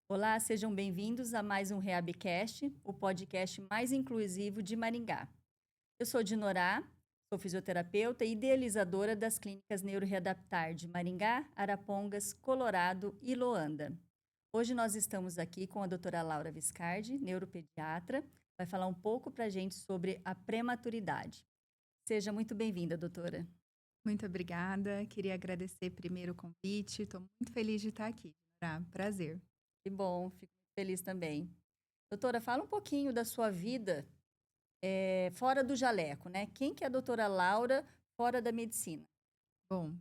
Olá, sejam bem-vindos a mais um Reabcast, o podcast mais inclusivo de Maringá. Eu sou Dinorá, sou fisioterapeuta e idealizadora das clínicas Neuroreadaptar de Maringá, Arapongas, Colorado e Loanda. Hoje nós estamos aqui com a doutora Laura Viscardi, neuropediatra, vai falar um pouco para a gente sobre a prematuridade. Seja muito bem-vinda, doutora. Muito obrigada. Queria agradecer primeiro o convite. Estou muito feliz de estar aqui. Prazer. Que bom, fico muito feliz também. Doutora, fala um pouquinho da sua vida fora do jaleco, né? Quem que é a doutora Laura fora da medicina? Bom,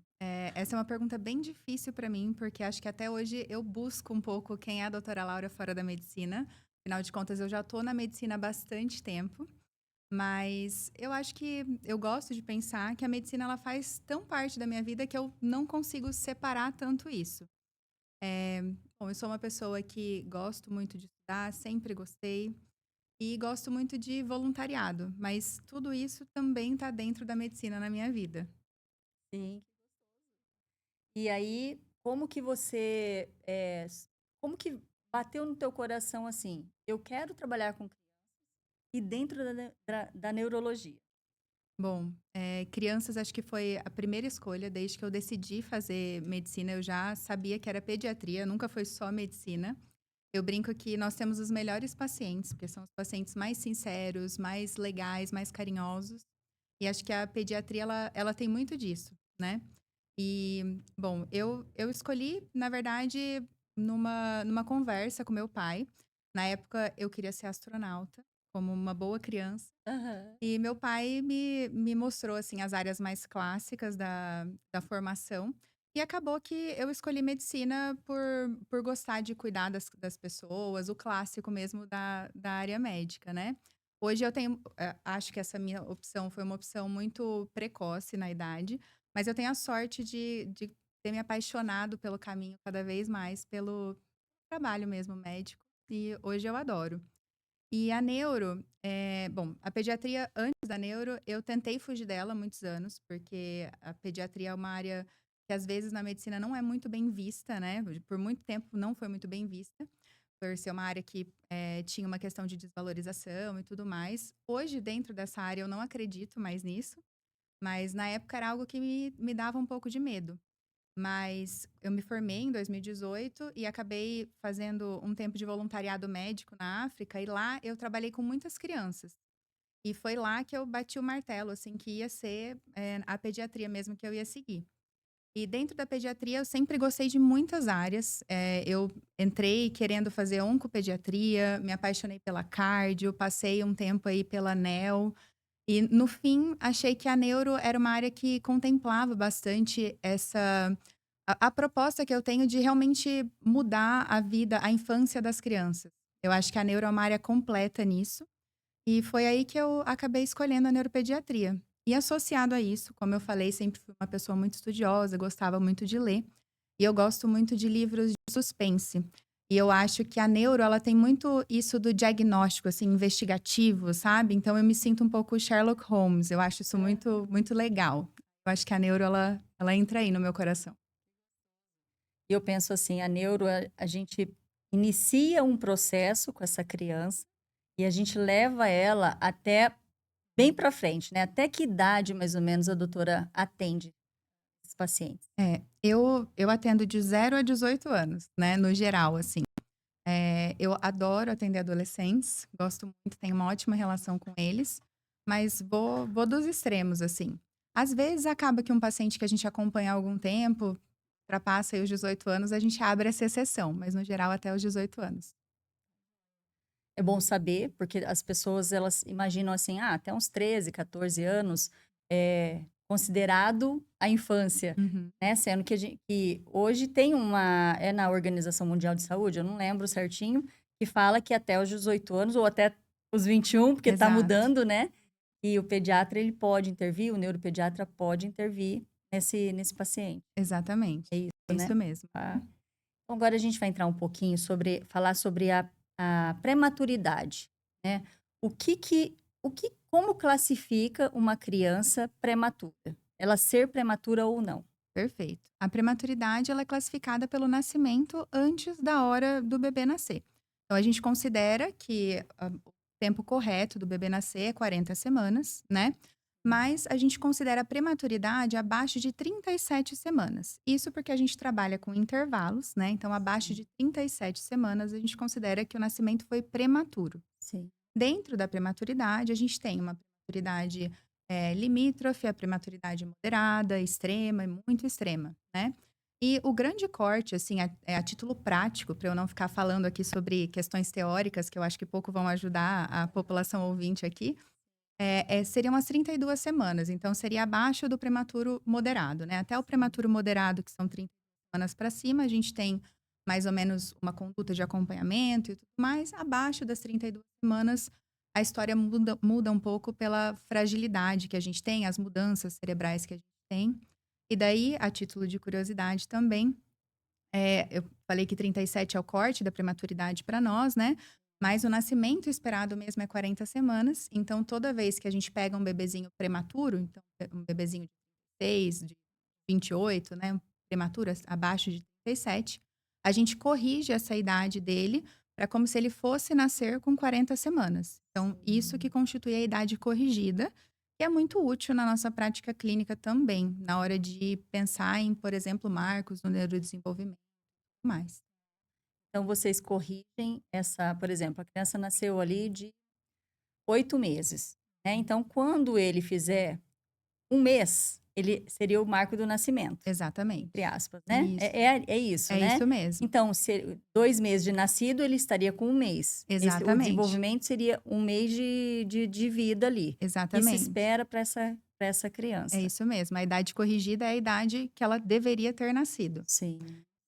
essa é uma pergunta bem difícil para mim, porque acho que até hoje eu busco um pouco quem é a doutora Laura fora da medicina. Afinal de contas, eu já estou na medicina há bastante tempo, mas eu acho que eu gosto de pensar que a medicina ela faz tão parte da minha vida que eu não consigo separar tanto isso. Eh, Bom, eu sou uma pessoa que gosto muito de estudar, sempre gostei. E gosto muito de voluntariado, mas tudo isso também está dentro da medicina na minha vida. Sim. E aí, como que bateu no teu coração assim? Eu quero trabalhar com criança e dentro da neurologia. Bom, crianças acho que foi a primeira escolha, desde que eu decidi fazer medicina, eu já sabia que era pediatria, nunca foi só medicina. Eu brinco que nós temos os melhores pacientes, porque são os pacientes mais sinceros, mais legais, mais carinhosos. E acho que a pediatria, ela tem muito disso, né? E, bom, eu escolhi, na verdade, numa conversa com meu pai. Na época, eu queria ser astronauta, como uma boa criança. Aham. E meu pai me mostrou, assim, as áreas mais clássicas da formação. E acabou que eu escolhi medicina por gostar de cuidar das pessoas, o clássico mesmo da área médica, né? Hoje eu tenho, acho que essa minha opção foi uma opção muito precoce na idade, mas eu tenho a sorte de ter me apaixonado pelo caminho cada vez mais, pelo trabalho mesmo médico, e hoje eu adoro. E a neuro, bom, a pediatria antes da neuro, eu tentei fugir dela há muitos anos, porque a pediatria é uma área que às vezes na medicina não é muito bem vista, né? Por muito tempo não foi muito bem vista, por ser uma área que tinha uma questão de desvalorização e tudo mais. Hoje, dentro dessa área, eu não acredito mais nisso, mas na época era algo que me dava um pouco de medo. Mas eu me formei em 2018 e acabei fazendo um tempo de voluntariado médico na África, e lá eu trabalhei com muitas crianças. E foi lá que eu bati o martelo, assim, que ia ser, a pediatria mesmo que eu ia seguir. E dentro da pediatria eu sempre gostei de muitas áreas. Eu entrei querendo fazer oncopediatria, me apaixonei pela cardio, passei um tempo aí pela neo, e no fim achei que a neuro era uma área que contemplava bastante essa a proposta que eu tenho de realmente mudar a vida, a infância das crianças. Eu acho que a neuro é uma área completa nisso, e foi aí que eu acabei escolhendo a neuropediatria. E associado a isso, como eu falei, sempre fui uma pessoa muito estudiosa, gostava muito de ler, e eu gosto muito de livros de suspense. E eu acho que a neuro, ela tem muito isso do diagnóstico, assim, investigativo, sabe? Então eu me sinto um pouco Sherlock Holmes, eu acho isso muito muito legal. Eu acho que a neuro, ela entra aí no meu coração. E eu penso assim, a neuro, a gente inicia um processo com essa criança e a gente leva ela até bem para frente, né? Até que idade, mais ou menos, a doutora atende esses pacientes? Eu atendo de 0 a 18 anos, né, no geral, assim. Eu adoro atender adolescentes, gosto muito, tenho uma ótima relação com eles, mas vou dos extremos, assim. Às vezes acaba que um paciente que a gente acompanha há algum tempo, ultrapassa aí os 18 anos, a gente abre essa exceção, mas no geral até os 18 anos. É bom saber, porque as pessoas elas imaginam assim: "Ah, até uns 13, 14 anos é considerado a infância", Uhum, né, sendo que hoje tem na Organização Mundial de Saúde, eu não lembro certinho, que fala que até os 18 anos ou até os 21, porque está exato, mudando, né, e o pediatra ele pode intervir, o neuropediatra pode intervir nesse paciente. exatamente, É isso, é né? isso mesmo. Tá. Então agora a gente vai entrar um pouquinho falar sobre a prematuridade, né. Como classifica uma criança prematura? Ela ser prematura ou não? Perfeito. A prematuridade ela é classificada pelo nascimento antes da hora do bebê nascer. Então, a gente considera que o tempo correto do bebê nascer é 40 semanas, né? Mas a gente considera a prematuridade abaixo de 37 semanas. Isso porque a gente trabalha com intervalos, né? Então, abaixo de 37 semanas, a gente considera que o nascimento foi prematuro. Sim. Dentro da prematuridade, a gente tem uma prematuridade limítrofe, a prematuridade moderada, extrema e muito extrema, né? E o grande corte, assim, a título prático, para eu não ficar falando aqui sobre questões teóricas, que eu acho que pouco vão ajudar a população ouvinte aqui, seriam as 32 semanas. Então, seria abaixo do prematuro moderado, né? Até o prematuro moderado, que são 30 semanas para cima, a gente tem mais ou menos uma conduta de acompanhamento e tudo mais. Abaixo das 32 semanas, a história muda um pouco pela fragilidade que a gente tem, as mudanças cerebrais que a gente tem. E daí, a título de curiosidade também, eu falei que 37 é o corte da prematuridade para nós, né? Mas o nascimento esperado mesmo é 40 semanas. Então, toda vez que a gente pega um bebezinho prematuro, então, um bebezinho de 36, de 28, né? Um prematuro abaixo de 37, a gente corrige essa idade dele para como se ele fosse nascer com 40 semanas. Então, isso que constitui a idade corrigida, que é muito útil na nossa prática clínica também, na hora de pensar em, por exemplo, marcos no neurodesenvolvimento e mais. Então, vocês corrigem por exemplo, a criança nasceu ali de 8 meses, né? Então, quando ele fizer 1 mês, ele seria o marco do nascimento, entre Exatamente. aspas, né? Isso. É isso, É né? isso mesmo. Então, se 2 meses de nascido, ele estaria com 1 mês. O Exatamente. desenvolvimento seria 1 mês de vida ali. Que se Exatamente. espera para essa É criança. isso mesmo. A idade corrigida é a idade que ela deveria ter nascido. Sim.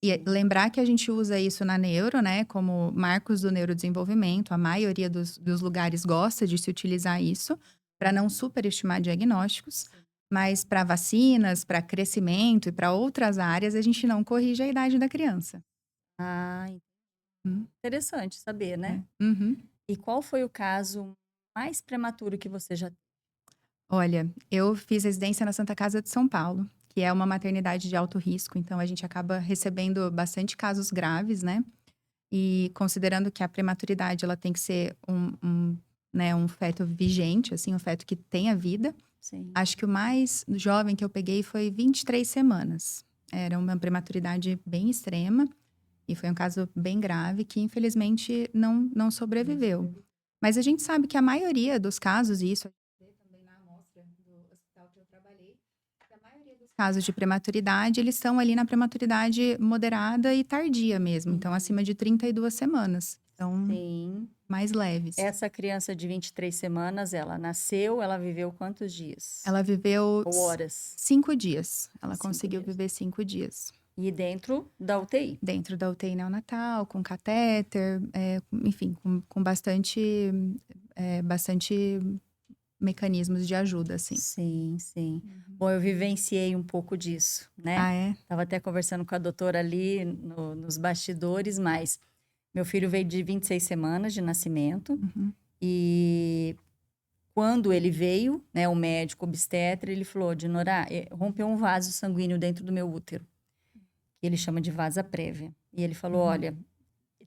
E lembrar que a gente usa isso na neuro, né, como marcos do neurodesenvolvimento. A maioria dos lugares gosta de se utilizar isso para não superestimar diagnósticos. Mas para vacinas, para crescimento e para outras áreas, a gente não corrige a idade da criança. Ah, Hum, interessante saber, né? Uhum. E qual foi o caso mais prematuro que você já teve? Olha, eu fiz residência na Santa Casa de São Paulo, que é uma maternidade de alto risco, então a gente acaba recebendo bastante casos graves, né? E considerando que a prematuridade ela tem que ser né, um feto vigente, assim, um feto que tenha vida. Sim. Acho que o mais jovem que eu peguei foi 23 semanas. Era uma prematuridade bem extrema e foi um caso bem grave que infelizmente não sobreviveu. Mas a gente sabe que a maioria dos casos, e isso a gente vê também na amostra do hospital que eu trabalhei, que a maioria dos casos de prematuridade, eles estão ali na prematuridade moderada e tardia mesmo, então acima de 32 semanas. Então, Sim. mais leves. Essa criança de 23 semanas, ela nasceu, ela viveu quantos dias? Ela viveu Ou horas? 5 dias. Ela 5 conseguiu dias. viver 5 dias. E dentro da UTI? Dentro da UTI neonatal, com catéter, enfim, com bastante mecanismos de ajuda, assim. Sim, sim. Uhum. Bom, eu vivenciei um pouco disso, né? Ah, é? Estava até conversando com a doutora ali nos bastidores, mas meu filho veio de 26 semanas de nascimento Uhum. e quando ele veio, né, o médico obstetra, ele falou, Dinorá, rompeu um vaso sanguíneo dentro do meu útero, que ele chama de vasa prévia. E ele falou, Uhum. olha,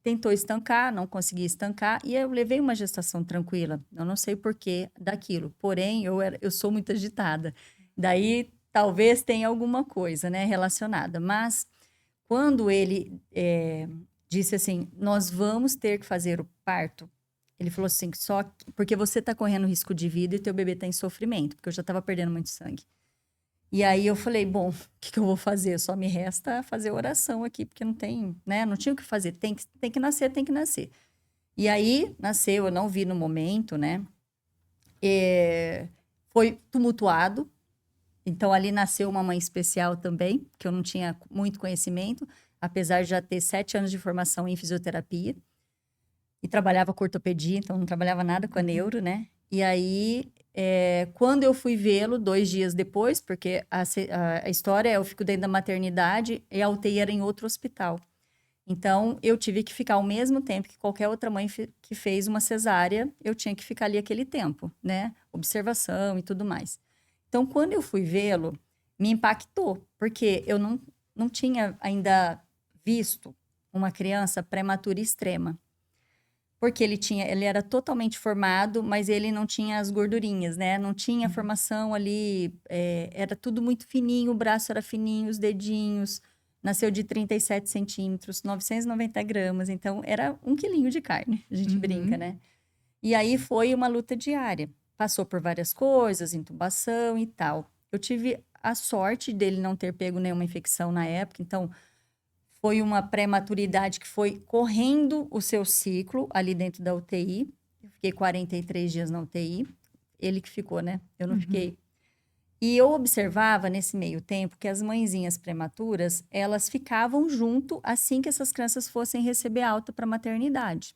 tentou estancar, não conseguia estancar, e eu levei uma gestação tranquila. Eu não sei o porquê daquilo, porém, eu sou muito agitada. Daí, talvez tenha alguma coisa, né, relacionada. Mas, quando ele disse assim, nós vamos ter que fazer o parto, ele falou assim, porque você está correndo risco de vida e teu bebê está em sofrimento, porque eu já estava perdendo muito sangue. E aí eu falei, bom, o que eu vou fazer? Só me resta fazer oração aqui, porque não tem, né? Não tinha o que fazer. Tem que nascer, tem que nascer. E aí nasceu, eu não vi no momento, né? Foi tumultuado. Então ali nasceu uma mãe especial também, que eu não tinha muito conhecimento, apesar de já ter 7 anos de formação em fisioterapia. E trabalhava com ortopedia, então não trabalhava nada com a neuro, né? E aí, quando eu fui vê-lo, 2 dias depois, porque a história é, eu fico dentro da maternidade e a UTI era em outro hospital. Então, eu tive que ficar ao mesmo tempo que qualquer outra mãe que fez uma cesárea, eu tinha que ficar ali aquele tempo, né? Observação e tudo mais. Então, quando eu fui vê-lo, me impactou, porque eu não tinha ainda visto uma criança prematura extrema. Porque ele era totalmente formado, mas ele não tinha as gordurinhas, né? Não tinha formação ali, era tudo muito fininho, o braço era fininho, os dedinhos. Nasceu de 37 centímetros, 990 gramas, então era 1 quilinho de carne, a gente brinca, Uhum. né? E aí foi uma luta diária. Passou por várias coisas, intubação e tal. Eu tive a sorte dele não ter pego nenhuma infecção na época, então foi uma prematuridade que foi correndo o seu ciclo ali dentro da UTI. Eu fiquei 43 dias na UTI. Ele que ficou, né? Eu não Uhum. fiquei. E eu observava nesse meio tempo que as mãezinhas prematuras, elas ficavam junto assim que essas crianças fossem receber alta para maternidade.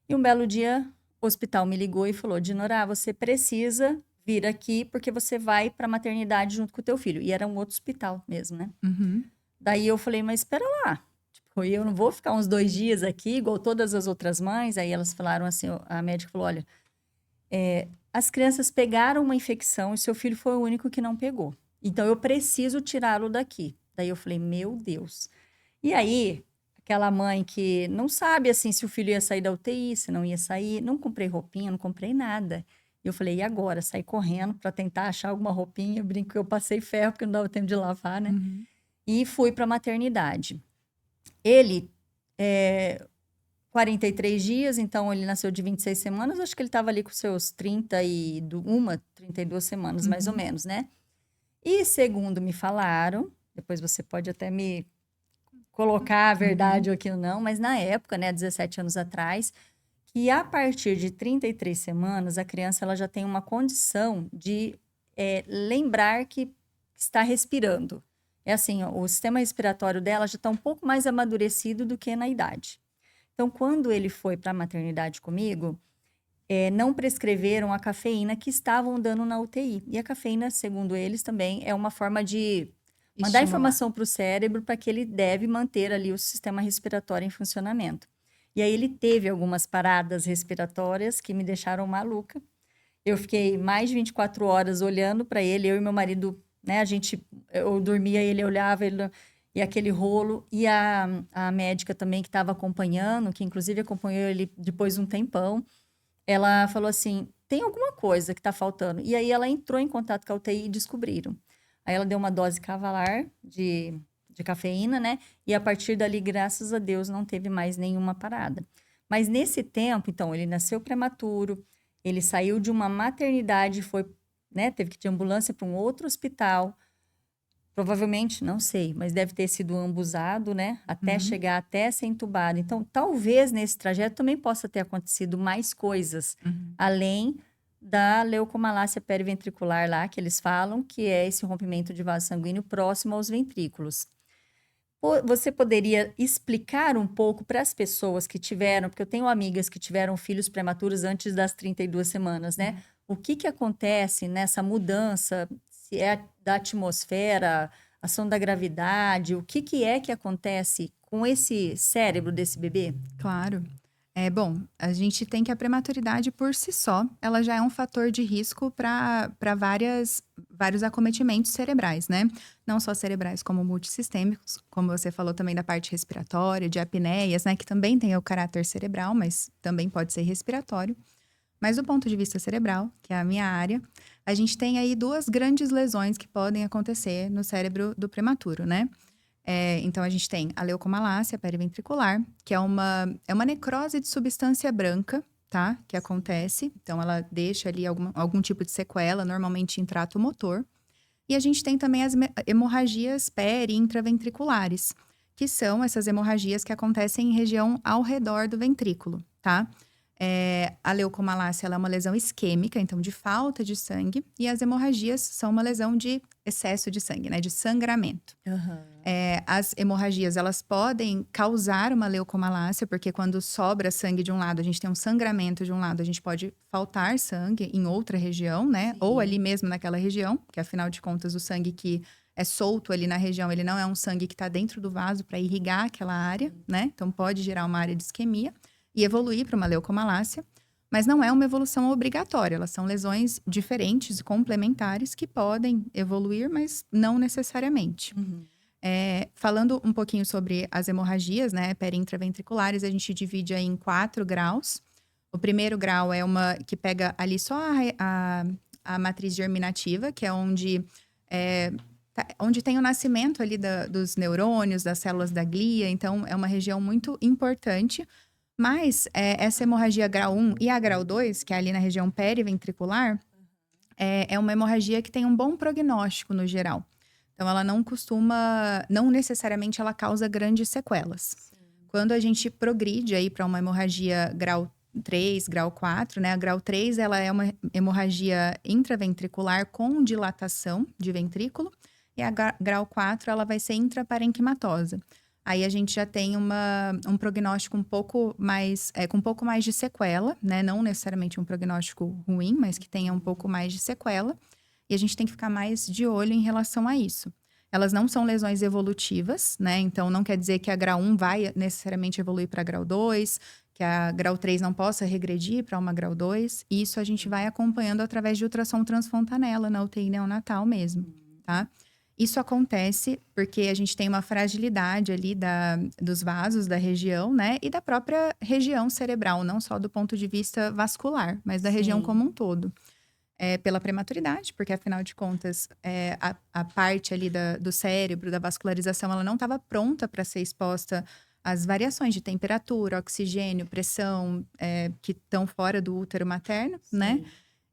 E um belo dia, o hospital me ligou e falou: Dinorá, você precisa vir aqui porque você vai para maternidade junto com o teu filho. E era um outro hospital mesmo, né? Uhum. Daí eu falei, mas espera lá. Tipo, eu não vou ficar uns 2 dias aqui, igual todas as outras mães. Aí elas falaram assim, a médica falou, olha, as crianças pegaram uma infecção e seu filho foi o único que não pegou. Então eu preciso tirá-lo daqui. Daí eu falei, meu Deus. E aí, aquela mãe que não sabe assim se o filho ia sair da UTI, se não ia sair, não comprei roupinha, não comprei nada. E eu falei, e agora? Saí correndo para tentar achar alguma roupinha. Eu brinco que eu passei ferro porque não dava tempo de lavar, né? Uhum. E fui para a maternidade. Ele, 43 dias, então ele nasceu de 26 semanas, acho que ele estava ali com seus 32 semanas, mais ou Uhum. menos, né? E segundo me falaram, depois você pode até me colocar a Uhum. verdade aqui ou não, mas na época, né, 17 anos atrás, que a partir de 33 semanas, a criança ela já tem uma condição de lembrar que está respirando. É assim, ó, o sistema respiratório dela já está um pouco mais amadurecido do que na idade. Então, quando ele foi para a maternidade comigo, não prescreveram a cafeína que estavam dando na UTI. E a cafeína, segundo eles, também é uma forma de mandar Estimular. informação para o cérebro para que ele deve manter ali o sistema respiratório em funcionamento. E aí ele teve algumas paradas respiratórias que me deixaram maluca. Eu fiquei mais de 24 horas olhando para ele, eu e meu marido, né? Eu dormia, ele olhava, e aquele rolo. E a médica também que estava acompanhando, que inclusive acompanhou ele depois de um tempão, ela falou assim: tem alguma coisa que está faltando. E aí ela entrou em contato com a UTI e descobriram. Aí ela deu uma dose cavalar de cafeína, né? E a partir dali, graças a Deus, não teve mais nenhuma parada. Mas nesse tempo, então, ele nasceu prematuro, ele saiu de uma maternidade, foi, né? Teve que ir de ambulância para um outro hospital. Provavelmente, não sei, mas deve ter sido ambusado, né? Até Uhum. chegar, até ser entubado. Então, talvez nesse trajeto também possa ter acontecido mais coisas, Uhum. além da leucomalácia periventricular lá, que eles falam, que é esse rompimento de vaso sanguíneo próximo aos ventrículos. Você poderia explicar um pouco para as pessoas que tiveram, porque eu tenho amigas que tiveram filhos prematuros antes das 32 semanas, né? Uhum. O que que acontece nessa mudança, se é da atmosfera, ação da gravidade, o que é que acontece com esse cérebro desse bebê? Claro. É bom, a gente tem que a prematuridade por si só, ela já é um fator de risco para vários acometimentos cerebrais, né? Não só cerebrais, como multissistêmicos, como você falou também da parte respiratória, de apneias, né? Que também tem o caráter cerebral, mas também pode ser respiratório. Mas do ponto de vista cerebral, que é a minha área, a gente tem aí duas grandes lesões que podem acontecer no cérebro do prematuro, né? Então, a gente tem a leucomalácia periventricular, que é uma necrose de substância branca, tá? Que acontece. Então, ela deixa ali algum tipo de sequela, normalmente em trato motor. E a gente tem também as hemorragias peri e intraventriculares, que são essas hemorragias que acontecem em região ao redor do ventrículo, tá? A leucomalácia ela é uma lesão isquêmica, então de falta de sangue, e as hemorragias são uma lesão de excesso de sangue, né? De sangramento. Aham. As hemorragias, elas podem causar uma leucomalácia, porque quando sobra sangue de um lado, a gente tem um sangramento de um lado, a gente pode faltar sangue em outra região, né? Ou ali Sim. mesmo naquela região, que afinal de contas, o sangue que é solto ali na região, ele não é um sangue que está dentro do vaso para irrigar aquela área, né? Então pode gerar uma área de isquemia e evoluir para uma leucomalácia. Mas não é uma evolução obrigatória, elas são lesões diferentes e complementares que podem evoluir, mas não necessariamente. Uhum. Falando um pouquinho sobre as hemorragias, né, perintraventriculares, a gente divide aí em 4 graus. O primeiro grau é uma que pega ali só a matriz germinativa, que é onde tem o nascimento ali dos neurônios, das células da glia. Então, é uma região muito importante. Mas essa hemorragia grau 1 e a grau 2, que é ali na região periventricular, é uma hemorragia que tem um bom prognóstico no geral. Então, ela não necessariamente ela causa grandes sequelas. Sim. Quando a gente progride aí para uma hemorragia grau 3, grau 4, né? A grau 3, ela é uma hemorragia intraventricular com dilatação de ventrículo. E a grau 4, ela vai ser intraparenquimatosa. Aí a gente já tem um prognóstico um pouco mais, com um pouco mais de sequela, né? Não necessariamente um prognóstico ruim, mas que tenha um pouco mais de sequela. E a gente tem que ficar mais de olho em relação a isso. Elas não são lesões evolutivas, né? Então, não quer dizer que a grau 1 vai necessariamente evoluir para grau 2, que a grau 3 não possa regredir para uma grau 2. E isso a gente vai acompanhando através de ultrassom transfontanela na UTI neonatal mesmo, tá? Isso acontece porque a gente tem uma fragilidade ali dos vasos da região, né? E da própria região cerebral, não só do ponto de vista vascular, mas da região Sim. como um todo. Pela prematuridade, porque afinal de contas, a parte ali do cérebro, da vascularização, ela não estava pronta para ser exposta às variações de temperatura, oxigênio, pressão, que estão fora do útero materno, né? Sim.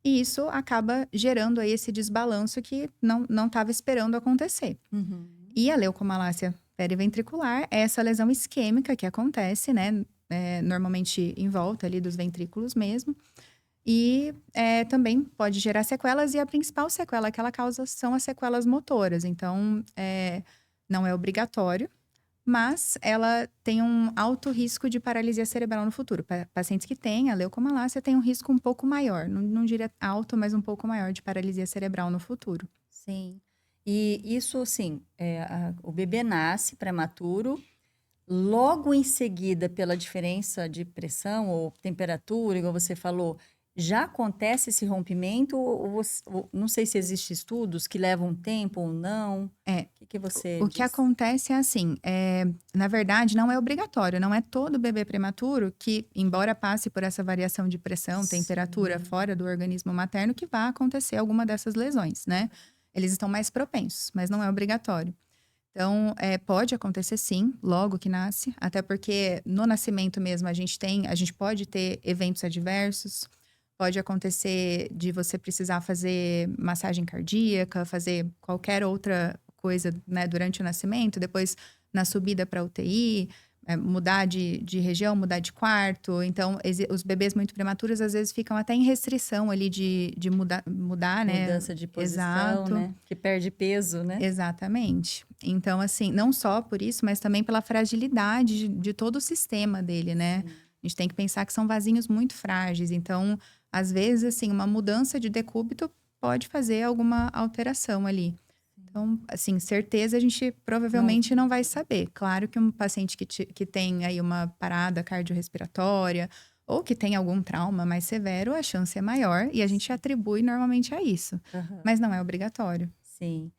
E isso acaba gerando aí esse desbalanço que não estava esperando acontecer. Uhum. E a leucomalácia periventricular é essa lesão isquêmica que acontece, né? Normalmente em volta ali dos ventrículos mesmo. E também pode gerar sequelas, e a principal sequela que ela causa são as sequelas motoras. Então, não é obrigatório, mas ela tem um alto risco de paralisia cerebral no futuro. Pacientes que têm a leucomalácia têm um risco um pouco maior, não diria alto, mas um pouco maior de paralisia cerebral no futuro. Sim. E isso, assim, o bebê nasce prematuro, logo em seguida, pela diferença de pressão ou temperatura, igual você falou, já acontece esse rompimento? Não sei se existem estudos que levam tempo ou não. É. O que você O que diz? acontece é assim, na verdade, não é obrigatório, não é todo bebê prematuro que, embora passe por essa variação de pressão, temperatura Sim. fora do organismo materno, que vai acontecer alguma dessas lesões, né? Eles estão mais propensos, mas não é obrigatório. Então, pode acontecer sim, logo que nasce, até porque no nascimento mesmo a gente pode ter eventos adversos, pode acontecer de você precisar fazer massagem cardíaca, fazer qualquer outra coisa, né, durante o nascimento, depois na subida para UTI, mudar de região, mudar de quarto. Então, os bebês muito prematuros às vezes ficam até em restrição ali de mudar, né? Mudança de posição, Exato. né? Que perde peso, né? Exatamente. Então, assim, não só por isso, mas também pela fragilidade de todo o sistema dele, né? Sim. A gente tem que pensar que são vasinhos muito frágeis. Então, às vezes, assim, uma mudança de decúbito pode fazer alguma alteração ali. Então, assim, certeza a gente provavelmente não vai saber. Claro que um paciente que tem aí uma parada cardiorrespiratória ou que tem algum trauma mais severo, a chance é maior e a gente atribui normalmente a isso. Aham. Mas não é obrigatório. Sim.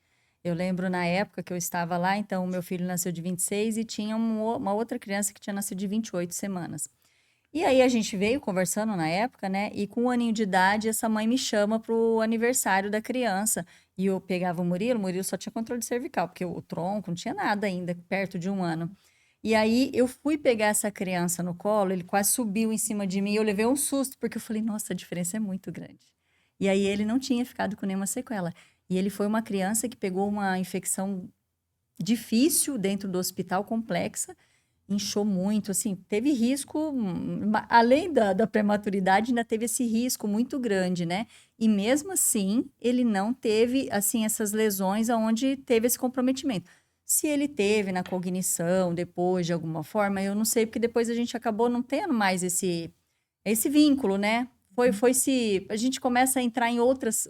Eu lembro na época que eu estava lá, então o meu filho nasceu de 26 e tinha uma outra criança que tinha nascido de 28 semanas. E aí a gente veio conversando na época, né? E com 1 aninho de idade, essa mãe me chama pro aniversário da criança. E eu pegava o Murilo só tinha controle cervical, porque o tronco não tinha nada ainda, perto de 1 ano. E aí eu fui pegar essa criança no colo, ele quase subiu em cima de mim, eu levei um susto, porque eu falei, nossa, a diferença é muito grande. E aí ele não tinha ficado com nenhuma sequela. E ele foi uma criança que pegou uma infecção difícil dentro do hospital, complexa, inchou muito, assim, teve risco, além da prematuridade, ainda teve esse risco muito grande, né? E mesmo assim, ele não teve, assim, essas lesões aonde teve esse comprometimento. Se ele teve na cognição depois, de alguma forma, eu não sei, porque depois a gente acabou não tendo mais esse vínculo, né? Foi se a gente começa a entrar em outras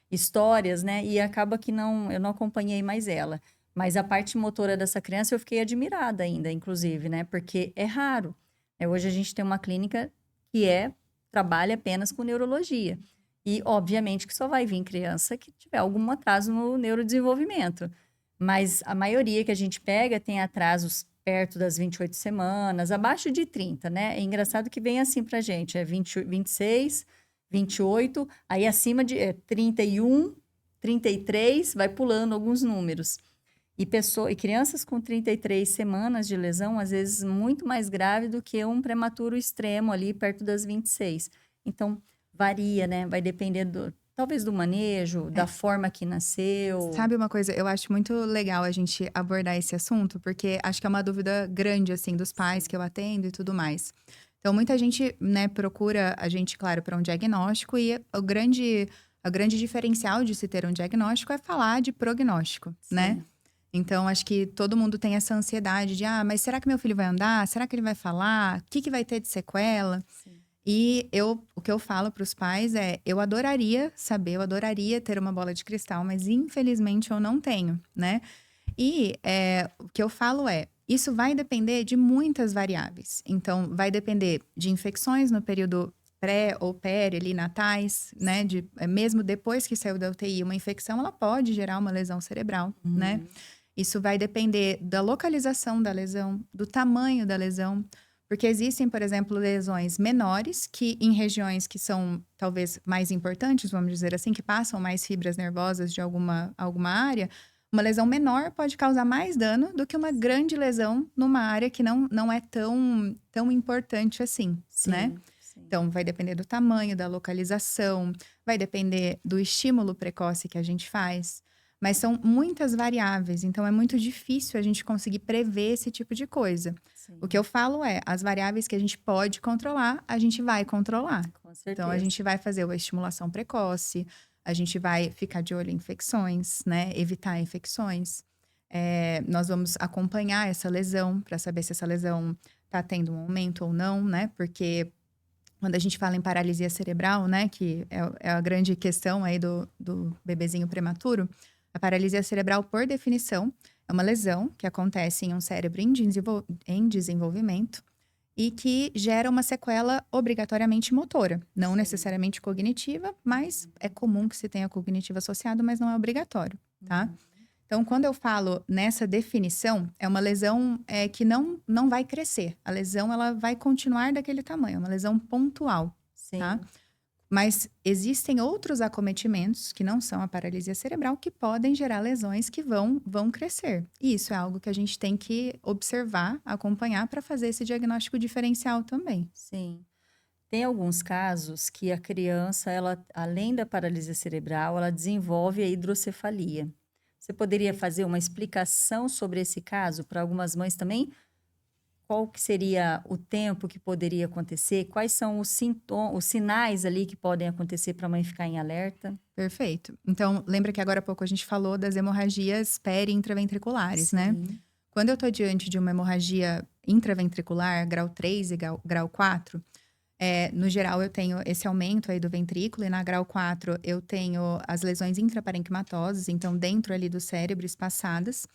histórias, né? E acaba que eu não acompanhei mais ela. Mas a parte motora dessa criança eu fiquei admirada ainda, inclusive, né? Porque é raro. Hoje a gente tem uma clínica que é trabalha apenas com neurologia. E, obviamente, que só vai vir criança que tiver algum atraso no neurodesenvolvimento. Mas a maioria que a gente pega tem atrasos perto das 28 semanas, abaixo de 30, né? É engraçado que vem assim pra gente, 26, 28, aí acima de 31, 33, vai pulando alguns números. E crianças com 33 semanas de lesão, às vezes muito mais grave do que um prematuro extremo ali perto das 26. Então, varia, né? Vai depender talvez do manejo, da forma que nasceu. Sabe uma coisa? Eu acho muito legal a gente abordar esse assunto, porque acho que é uma dúvida grande, assim, dos pais que eu atendo e tudo mais. Então, muita gente, né, procura a gente, claro, para um diagnóstico, e o grande diferencial de se ter um diagnóstico é falar de prognóstico, né? Sim. Então, acho que todo mundo tem essa ansiedade de, mas será que meu filho vai andar? Será que ele vai falar? O que que vai ter de sequela? Sim. E o que eu falo para os pais é, eu adoraria saber, eu adoraria ter uma bola de cristal, mas infelizmente eu não tenho, né? E o que eu falo é, isso vai depender de muitas variáveis. Então, vai depender de infecções no período pré ou perinatais, né? Mesmo depois que saiu da UTI, uma infecção, ela pode gerar uma lesão cerebral, né? Isso vai depender da localização da lesão, do tamanho da lesão, porque existem, por exemplo, lesões menores que em regiões que são talvez mais importantes, vamos dizer assim, que passam mais fibras nervosas de alguma área, uma lesão menor pode causar mais dano do que uma grande lesão numa área que não é tão importante assim, né? Sim. Então, vai depender do tamanho, da localização, vai depender do estímulo precoce que a gente faz. Mas são muitas variáveis, então é muito difícil a gente conseguir prever esse tipo de coisa. Sim. O que eu falo é, as variáveis que a gente pode controlar, a gente vai controlar. Com certeza. Então, a gente vai fazer a estimulação precoce, a gente vai ficar de olho em infecções, né? Evitar infecções. Nós vamos acompanhar essa lesão para saber se essa lesão está tendo um aumento ou não, né? Porque quando a gente fala em paralisia cerebral, né? Que é a grande questão aí do bebezinho prematuro. A paralisia cerebral, por definição, é uma lesão que acontece em um cérebro em desenvolvimento e que gera uma sequela obrigatoriamente motora. Não necessariamente cognitiva, mas é comum que se tenha cognitiva associado, mas não é obrigatório, tá? Então, quando eu falo nessa definição, é uma lesão que não vai crescer. A lesão, ela vai continuar daquele tamanho, é uma lesão pontual, tá? Mas existem outros acometimentos, que não são a paralisia cerebral, que podem gerar lesões que vão crescer. E isso é algo que a gente tem que observar, acompanhar para fazer esse diagnóstico diferencial também. Sim. Tem alguns casos que a criança, ela, além da paralisia cerebral, ela desenvolve a hidrocefalia. Você poderia fazer uma explicação sobre esse caso para algumas mães também? Qual que seria o tempo que poderia acontecer? Quais são os sintomas, os sinais ali que podem acontecer para a mãe ficar em alerta? Perfeito. Então, lembra que agora há pouco a gente falou das hemorragias peri-intraventriculares, né? Sim. Quando eu tô diante de uma hemorragia intraventricular, grau 3 e grau 4, no geral eu tenho esse aumento aí do ventrículo, e na grau 4 eu tenho as lesões intraparenquimatosas, então dentro ali do cérebro, espaçadas.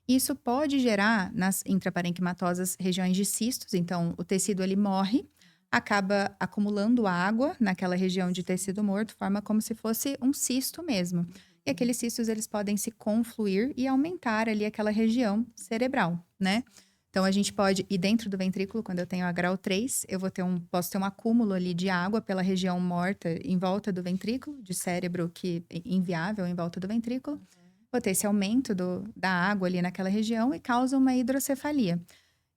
Isso pode gerar nas intraparenquimatosas regiões de cistos, então o tecido ele morre, acaba acumulando água naquela região de tecido morto, forma como se fosse um cisto mesmo. E aqueles cistos eles podem se confluir e aumentar ali aquela região cerebral, né? Então a gente pode, e dentro do ventrículo, quando eu tenho a grau 3, posso ter um acúmulo ali de água pela região morta em volta do ventrículo, de cérebro que inviável em volta do ventrículo. Vou ter esse aumento da água ali naquela região e causa uma hidrocefalia.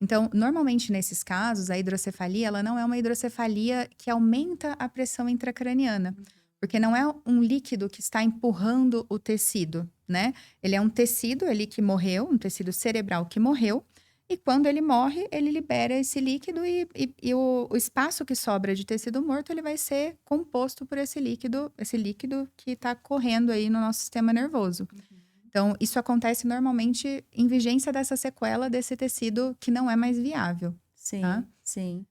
Então, normalmente nesses casos, a hidrocefalia, ela não é uma hidrocefalia que aumenta a pressão intracraniana, porque não é um líquido que está empurrando o tecido, né? Ele é um tecido ali que morreu, um tecido cerebral que morreu, e quando ele morre, ele libera esse líquido e o espaço que sobra de tecido morto, ele vai ser composto por esse líquido que está correndo aí no nosso sistema nervoso. Então, isso acontece normalmente em vigência dessa sequela desse tecido que não é mais viável. Sim, tá? sim.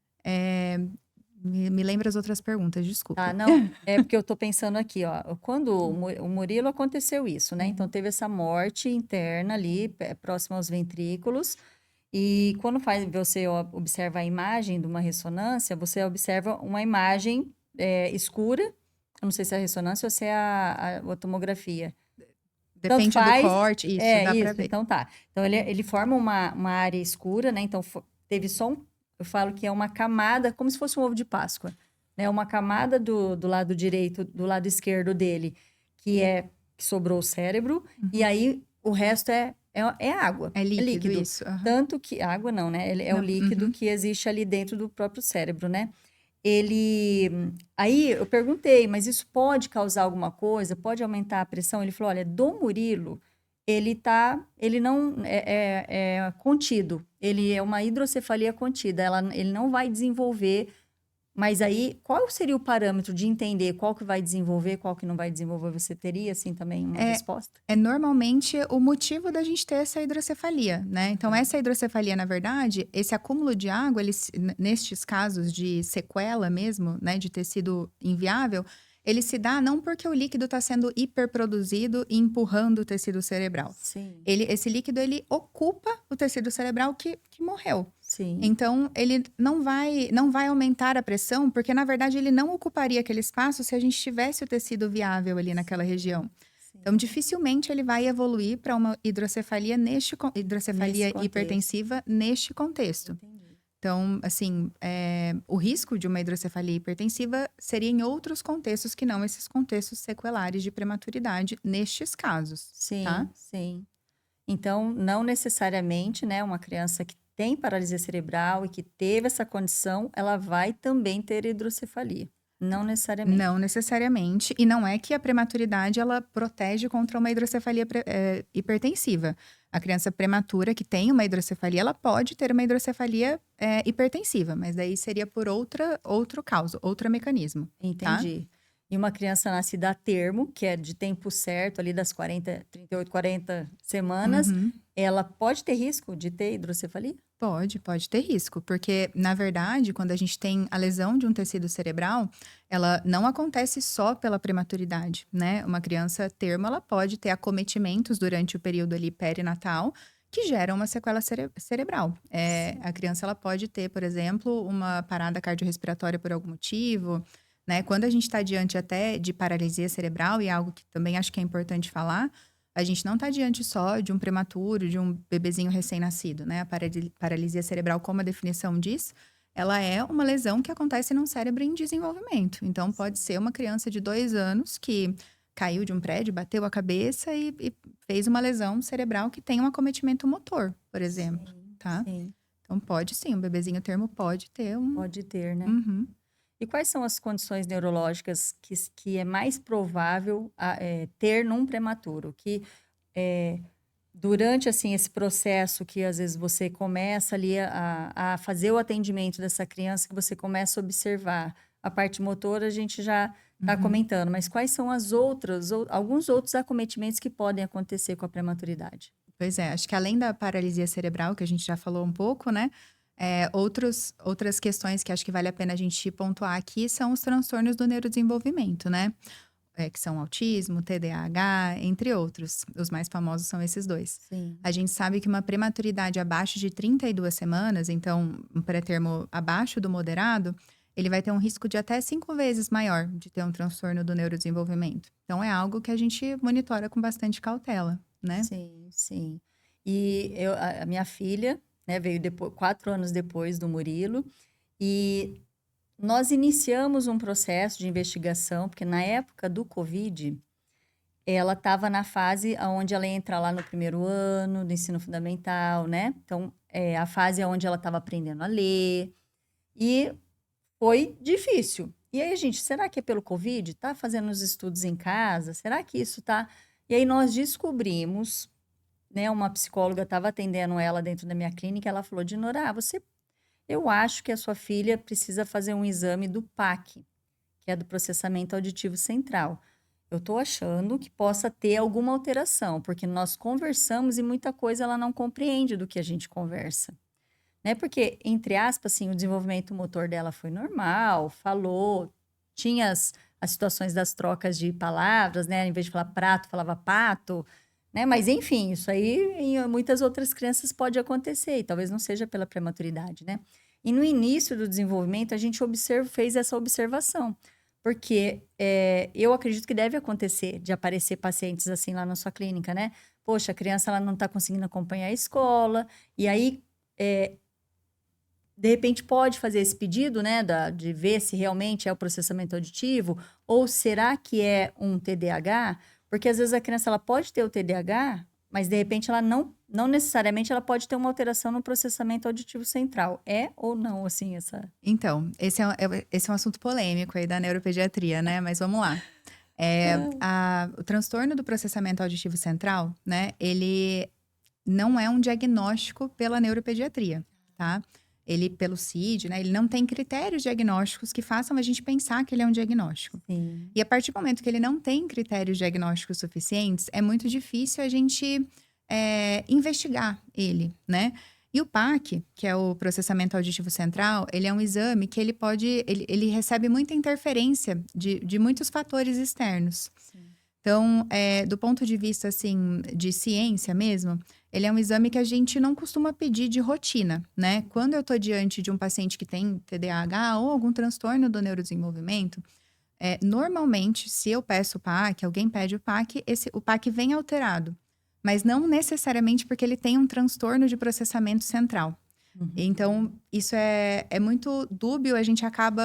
Me lembra as outras perguntas, desculpa. Tá, não, é porque eu tô pensando aqui, ó, quando o Murilo aconteceu isso, né? Então teve essa morte interna ali, próxima aos ventrículos, e quando você observa a imagem de uma ressonância, você observa uma imagem escura, eu não sei se é a ressonância ou se é a tomografia. Tanto Depende do faz, corte, isso, dá pra isso, ver. então tá. Então ele forma uma área escura, né? Então teve só eu falo que é uma camada, como se fosse um ovo de Páscoa, né? Uma camada do lado direito, do lado esquerdo dele, que sobrou o cérebro, e aí o resto é água, É é líquido líquido. isso, aham. Tanto que, água não, né? Ele é o Não, líquido que existe ali dentro do próprio cérebro, né? Aí eu perguntei, mas isso pode causar alguma coisa? Pode aumentar a pressão? Ele falou, olha, do Murilo, ele não é contido, ele é uma hidrocefalia contida, ele não vai desenvolver, mas aí qual seria o parâmetro de entender qual que vai desenvolver, qual que não vai desenvolver? Você teria, assim, também uma resposta? É normalmente o motivo da gente ter essa hidrocefalia, né? Então, essa hidrocefalia, na verdade, esse acúmulo de água, nestes casos de sequela mesmo, né, de tecido inviável, ele se dá não porque o líquido está sendo hiperproduzido e empurrando o tecido cerebral. Sim, Esse líquido, ele ocupa o tecido cerebral que morreu. sim, Então, ele não vai aumentar a pressão, porque, na verdade, ele não ocuparia aquele espaço se a gente tivesse o tecido viável ali naquela região. Então, sim. dificilmente ele vai evoluir para uma hidrocefalia Nesse hidrocefalia contexto. hipertensiva neste contexto. Entendi. Então, assim, o risco de uma hidrocefalia hipertensiva seria em outros contextos que não esses contextos sequelares de prematuridade, nestes casos, tá? Sim, sim. Então, não necessariamente, né, uma criança que tem paralisia cerebral e que teve essa condição, ela vai também ter hidrocefalia. Não necessariamente. Não necessariamente, e não é que a prematuridade ela protege contra uma hidrocefalia hipertensiva. A criança prematura que tem uma hidrocefalia, ela pode ter uma hidrocefalia hipertensiva, mas daí seria por outro causa, outro mecanismo, tá? Entendi. E uma criança nascida a termo, que é de tempo certo, ali das 38, 40 semanas, Uhum. ela pode ter risco de ter hidrocefalia? Pode ter risco, porque, na verdade, quando a gente tem a lesão de um tecido cerebral, ela não acontece só pela prematuridade, né? Uma criança termo, ela pode ter acometimentos durante o período ali perinatal, que geram uma sequela cerebral. A criança, ela pode ter, por exemplo, uma parada cardiorrespiratória por algum motivo, né? Quando a gente está diante até de paralisia cerebral, e é algo que também acho que é importante falar, a gente não está diante só de um prematuro, de um bebezinho recém-nascido, né? A paralisia cerebral, como a definição diz, ela é uma lesão que acontece num cérebro em desenvolvimento. Então, pode ser uma criança de 2 anos que caiu de um prédio, bateu a cabeça e fez uma lesão cerebral que tem um acometimento motor, por exemplo, Sim, tá? sim. Então, pode sim, um bebezinho termo pode ter um. Pode ter, né? Uhum. E quais são as condições neurológicas que é mais provável ter num prematuro? Que durante assim esse processo que às vezes você começa ali a fazer o atendimento dessa criança, que você começa a observar a parte motora, a gente já está Uhum. comentando, mas quais são alguns outros acometimentos que podem acontecer com a prematuridade? Pois é, acho que além da paralisia cerebral, que a gente já falou um pouco, né? Outras questões que acho que vale a pena a gente pontuar aqui são os transtornos do neurodesenvolvimento, né? Que são autismo, TDAH, entre outros. Os mais famosos são esses dois. Sim. A gente sabe que uma prematuridade abaixo de 32 semanas, então um pré-termo abaixo do moderado, ele vai ter um risco de até 5 vezes maior de ter um transtorno do neurodesenvolvimento. Então, é algo que a gente monitora com bastante cautela, né? Sim, sim. E a minha filha, né, veio 4 anos depois do Murilo, e nós iniciamos um processo de investigação, porque na época do Covid, ela estava na fase onde ela entra lá no primeiro ano do ensino fundamental, né? Então, a fase onde ela estava aprendendo a ler, e foi difícil. E aí, gente, será que é pelo Covid? Tá fazendo os estudos em casa? Será que isso tá. E aí nós descobrimos, né? Uma psicóloga estava atendendo ela dentro da minha clínica, ela falou: Dinora, eu acho que a sua filha precisa fazer um exame do PAC, que é do processamento auditivo central. Eu estou achando que possa ter alguma alteração, porque nós conversamos e muita coisa ela não compreende do que a gente conversa. Né? Porque, entre aspas, assim, o desenvolvimento motor dela foi normal, falou, tinha as situações das trocas de palavras, né? Em vez de falar prato, falava pato, né? Mas, enfim, isso aí em muitas outras crianças pode acontecer, e talvez não seja pela prematuridade, né? E no início do desenvolvimento, a gente fez essa observação. Porque eu acredito que deve acontecer de aparecer pacientes assim lá na sua clínica, né? Poxa, a criança ela não está conseguindo acompanhar a escola, e aí, de repente, pode fazer esse pedido, né, de ver se realmente é o processamento auditivo, ou será que é um TDAH? Porque às vezes a criança ela pode ter o TDAH, mas de repente ela não necessariamente ela pode ter uma alteração no processamento auditivo central. É ou não, assim, essa. Então, esse é um assunto polêmico aí da neuropediatria, né? Mas vamos lá. O transtorno do processamento auditivo central, né? Ele não é um diagnóstico pela neuropediatria, tá? Ele, pelo CID, né? Ele não tem critérios diagnósticos que façam a gente pensar que ele é um diagnóstico. Sim. E a partir do momento que ele não tem critérios diagnósticos suficientes, é muito difícil a gente investigar ele, né? E o PAC, que é o processamento auditivo central, ele é um exame que ele recebe muita interferência de muitos fatores externos. Sim. Então, do ponto de vista, assim, de ciência mesmo, ele é um exame que a gente não costuma pedir de rotina, né? Quando eu tô diante de um paciente que tem TDAH ou algum transtorno do neurodesenvolvimento, normalmente, se eu peço o PAC, alguém pede o PAC, o PAC vem alterado. Mas não necessariamente porque ele tem um transtorno de processamento central. Uhum. Então, isso é muito dúbio, a gente acaba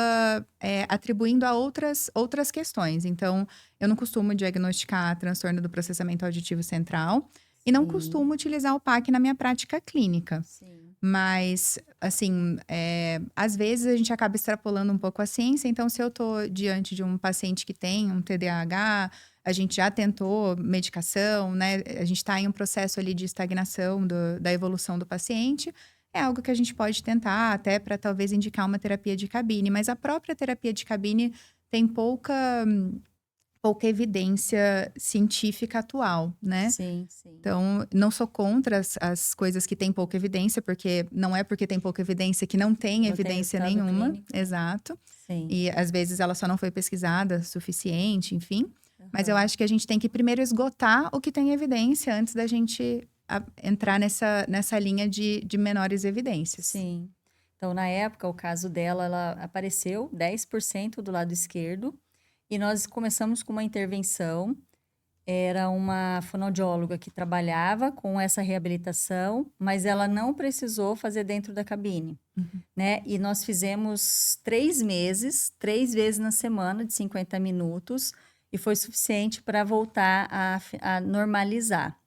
atribuindo a outras questões. Então, eu não costumo diagnosticar transtorno do processamento auditivo central e não Sim. costumo utilizar o PAC na minha prática clínica. Sim. Mas, assim, às vezes a gente acaba extrapolando um pouco a ciência. Então, se eu tô diante de um paciente que tem um TDAH, a gente já tentou medicação, né? A gente está em um processo ali de estagnação da evolução do paciente. É algo que a gente pode tentar até para talvez indicar uma terapia de cabine. Mas a própria terapia de cabine tem pouca evidência científica atual, né? Sim, sim. Então, não sou contra as coisas que têm pouca evidência, porque não é porque tem pouca evidência que não tem Não tem evidência resultado nenhuma. clínico, né? Exato. Sim. E às vezes ela só não foi pesquisada suficiente, enfim. Mas eu Aham. acho que a gente tem que primeiro esgotar o que tem evidência antes da gente entrar nessa linha de menores evidências. Sim. Então, na época, o caso dela, ela apareceu 10% do lado esquerdo, e nós começamos com uma intervenção. Era uma fonoaudióloga que trabalhava com essa reabilitação, mas ela não precisou fazer dentro da cabine, Uhum. né? E nós fizemos 3 meses, 3 vezes na semana, de 50 minutos, e foi suficiente para voltar a normalizar.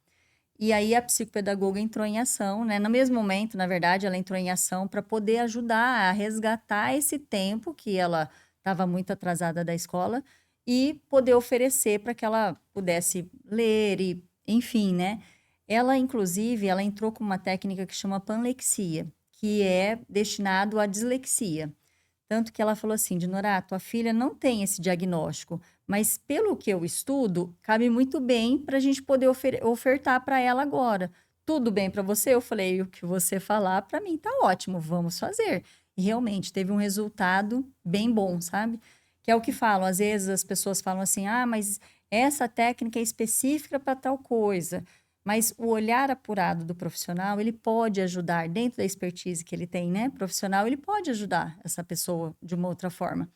E aí a psicopedagoga entrou em ação, né? No mesmo momento, na verdade, ela entrou em ação para poder ajudar a resgatar esse tempo que ela estava muito atrasada da escola e poder oferecer para que ela pudesse ler e, enfim, né? Ela, inclusive, ela entrou com uma técnica que chama panlexia, que é destinado à dislexia. Tanto que ela falou assim, Dinorá, tua filha não tem esse diagnóstico, mas pelo que eu estudo, cabe muito bem para a gente poder ofertar para ela agora. Tudo bem para você? Eu falei, o que você falar para mim tá ótimo, vamos fazer. E realmente teve um resultado bem bom, sabe? Que é o que falam, às vezes as pessoas falam assim, ah, mas essa técnica é específica para tal coisa. Mas o olhar apurado do profissional, ele pode ajudar, dentro da expertise que ele tem, né, profissional, ele pode ajudar essa pessoa de uma outra forma.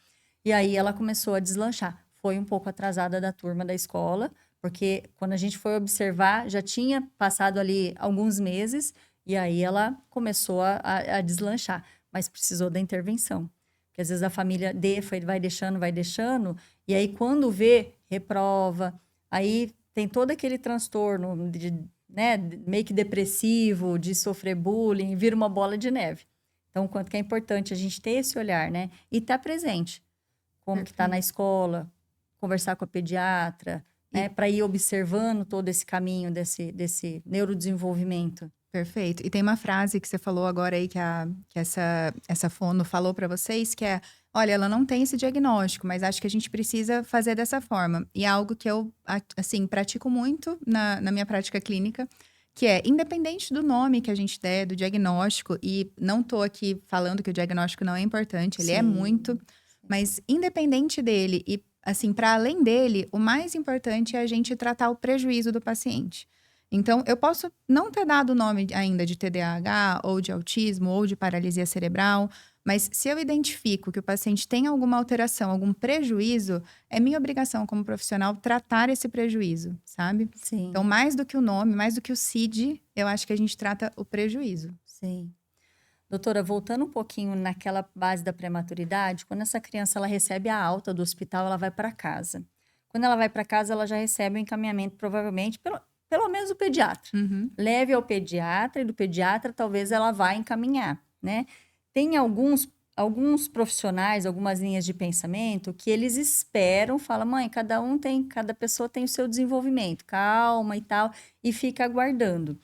E aí ela começou a deslanchar. Foi um pouco atrasada da turma da escola, porque quando a gente foi observar, já tinha passado ali alguns meses, e aí ela começou a deslanchar, mas precisou da intervenção. Porque às vezes a família vai deixando, e aí quando vê, reprova, aí tem todo aquele transtorno né, meio que depressivo, de sofrer bullying, vira uma bola de neve. Então, o quanto que é importante a gente ter esse olhar, né? E estar presente. Como que está na escola, conversar com a pediatra, né? Para ir observando todo esse caminho desse neurodesenvolvimento. Perfeito. E tem uma frase que você falou agora aí, que essa fono falou para vocês, que é: olha, ela não tem esse diagnóstico, mas acho que a gente precisa fazer dessa forma. E é algo que eu, assim, pratico muito na minha prática clínica, que é, independente do nome que a gente der, do diagnóstico, e não tô aqui falando que o diagnóstico não é importante, ele é muito, mas independente dele e, assim, para além dele, o mais importante é a gente tratar o prejuízo do paciente. Então, eu posso não ter dado o nome ainda de TDAH, ou de autismo, ou de paralisia cerebral, Mas se eu identifico que o paciente tem alguma alteração, algum prejuízo, é minha obrigação como profissional tratar esse prejuízo, sabe? Então, Sim, mais do que o nome, mais do que o CID, eu acho que a gente trata o prejuízo. sim. Doutora, voltando um pouquinho naquela base da prematuridade, quando essa criança ela recebe a alta do hospital, ela vai para casa. Quando ela vai para casa, ela já recebe o encaminhamento, provavelmente, pelo menos o pediatra. Uhum. Leve ao pediatra e do pediatra talvez ela vá encaminhar, né? Tem alguns profissionais, algumas linhas de pensamento que eles esperam, falam, mãe, cada pessoa tem o seu desenvolvimento, calma e tal, e fica aguardando.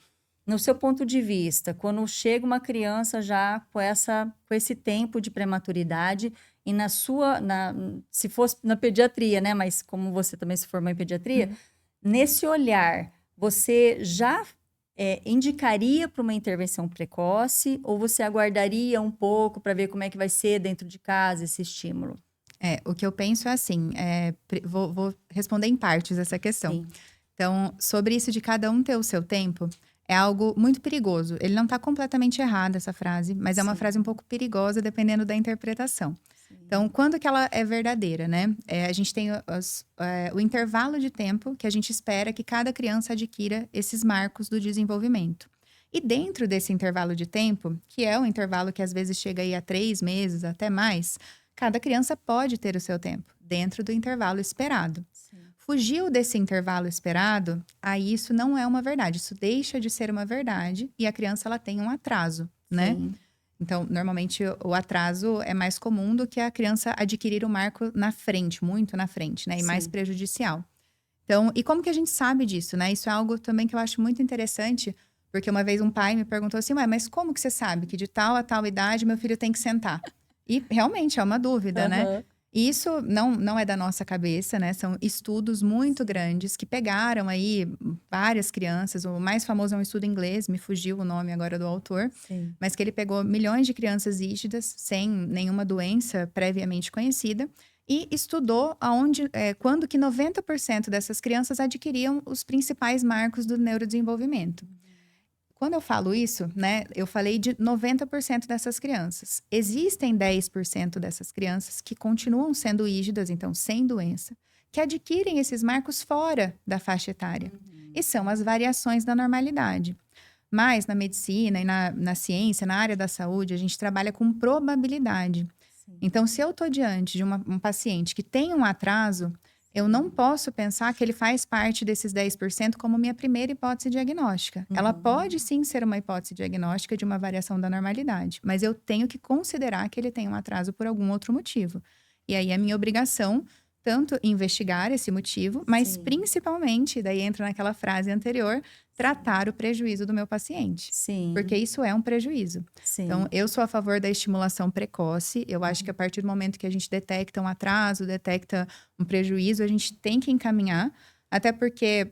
No seu ponto de vista, quando chega uma criança já com esse tempo de prematuridade e se fosse na pediatria, né? Mas como você também se formou em pediatria, Uhum. nesse olhar, você já indicaria para uma intervenção precoce ou você aguardaria um pouco para ver como é que vai ser dentro de casa esse estímulo? O que eu penso é assim, vou responder em partes essa questão. Sim, Então, sobre isso de cada um ter o seu tempo, é algo muito perigoso. Ele não está completamente errado, essa frase, mas é uma sim, frase um pouco perigosa dependendo da interpretação. sim. Então, quando que ela é verdadeira, né? A gente tem o intervalo de tempo que a gente espera que cada criança adquira esses marcos do desenvolvimento. E dentro desse intervalo de tempo, que é um intervalo que às vezes chega aí a 3 meses, até mais, cada criança pode ter o seu tempo, dentro do intervalo esperado. Sim, Fugiu desse intervalo esperado, aí isso não é uma verdade, isso deixa de ser uma verdade e a criança ela tem um atraso, né? sim, Então, normalmente o atraso é mais comum do que a criança adquirir o marco na frente, muito na frente, né? E mais sim. prejudicial. Então, e como que a gente sabe disso, né? Isso é algo também que eu acho muito interessante, porque uma vez um pai me perguntou assim, ué, mas como que você sabe que de tal a tal idade meu filho tem que sentar? E realmente é uma dúvida, né? Aham, E isso não é da nossa cabeça, né? São estudos muito grandes que pegaram aí várias crianças. O mais famoso é um estudo inglês, me fugiu o nome agora do autor, sim. mas que ele pegou milhões de crianças rígidas, sem nenhuma doença previamente conhecida, e estudou quando que 90% dessas crianças adquiriam os principais marcos do neurodesenvolvimento. Quando eu falo isso, né, eu falei de 90% dessas crianças. Existem 10% dessas crianças que continuam sendo rígidas, então sem doença, que adquirem esses marcos fora da faixa etária. Uhum. E são as variações da normalidade. Mas na medicina e na ciência, na área da saúde, a gente trabalha com probabilidade. Sim. Então, se eu estou diante de um paciente que tem um atraso, eu não posso pensar que ele faz parte desses 10% como minha primeira hipótese diagnóstica. Ela Uhum. pode sim ser uma hipótese diagnóstica de uma variação da normalidade, mas eu tenho que considerar que ele tem um atraso por algum outro motivo. E aí é minha obrigação tanto investigar esse motivo, mas Sim, principalmente, daí entra naquela frase anterior, tratar o prejuízo do meu paciente. Porque sim, isso é um prejuízo. Então, sim. eu sou a favor da estimulação precoce. Eu acho que a Uhum. partir do momento que a gente detecta um atraso, detecta um prejuízo, a gente tem que encaminhar, até porque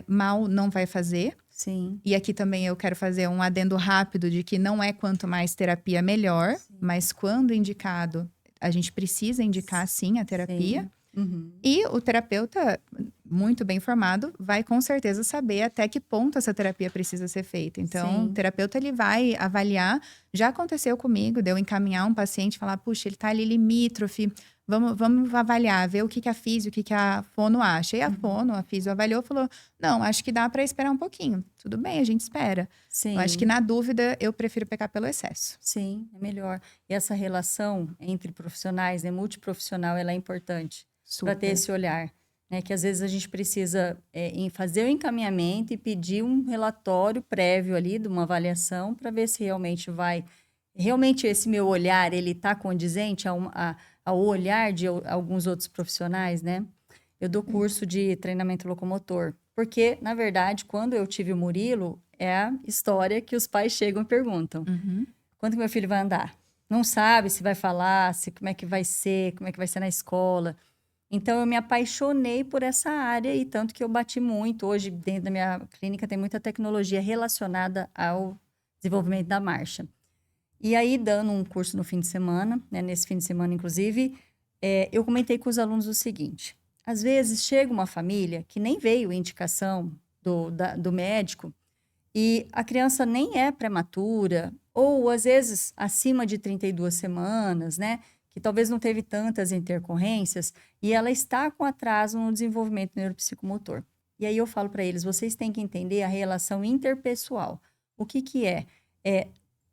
mal não vai fazer. Sim, E aqui também eu quero fazer um adendo rápido de que não é quanto mais terapia, melhor, sim, mas quando indicado, a gente precisa indicar sim a terapia. sim. Uhum. E o terapeuta, muito bem formado, vai com certeza saber até que ponto essa terapia precisa ser feita. Então, o Sim, terapeuta ele vai avaliar. Já aconteceu comigo, de eu encaminhar um paciente e falar: puxa, ele está ali limítrofe, vamos avaliar, ver o que, que a físio, o que, que a fono acha. E uhum. a físio avaliou e falou: não, acho que dá para esperar um pouquinho. Tudo bem, a gente espera. Eu acho que Sim, na dúvida, eu prefiro pecar pelo excesso. sim, é melhor. E essa relação entre profissionais, né, multiprofissional, ela é importante para ter Super. esse olhar, né? Que às vezes a gente precisa fazer o encaminhamento e pedir um relatório prévio ali de uma avaliação para ver se realmente esse meu olhar ele está condizente ao olhar de alguns outros profissionais, né? Eu dou curso de treinamento locomotor, porque, na verdade, quando eu tive o Murilo, é a história que os pais chegam e perguntam: Uhum. quando que meu filho vai andar? Não sabe se vai falar, se como é que vai ser na escola. Então eu me apaixonei por essa área e tanto que eu bati muito. Hoje, dentro da minha clínica, tem muita tecnologia relacionada ao desenvolvimento da marcha. E aí, dando um curso no fim de semana, né, nesse fim de semana, inclusive, eu comentei com os alunos o seguinte: às vezes chega uma família que nem veio indicação do médico e a criança nem é prematura, ou às vezes acima de 32 semanas, né? Que talvez não teve tantas intercorrências, e ela está com atraso no desenvolvimento neuropsicomotor. E aí eu falo para eles, vocês têm que entender a relação interpessoal. O que que é?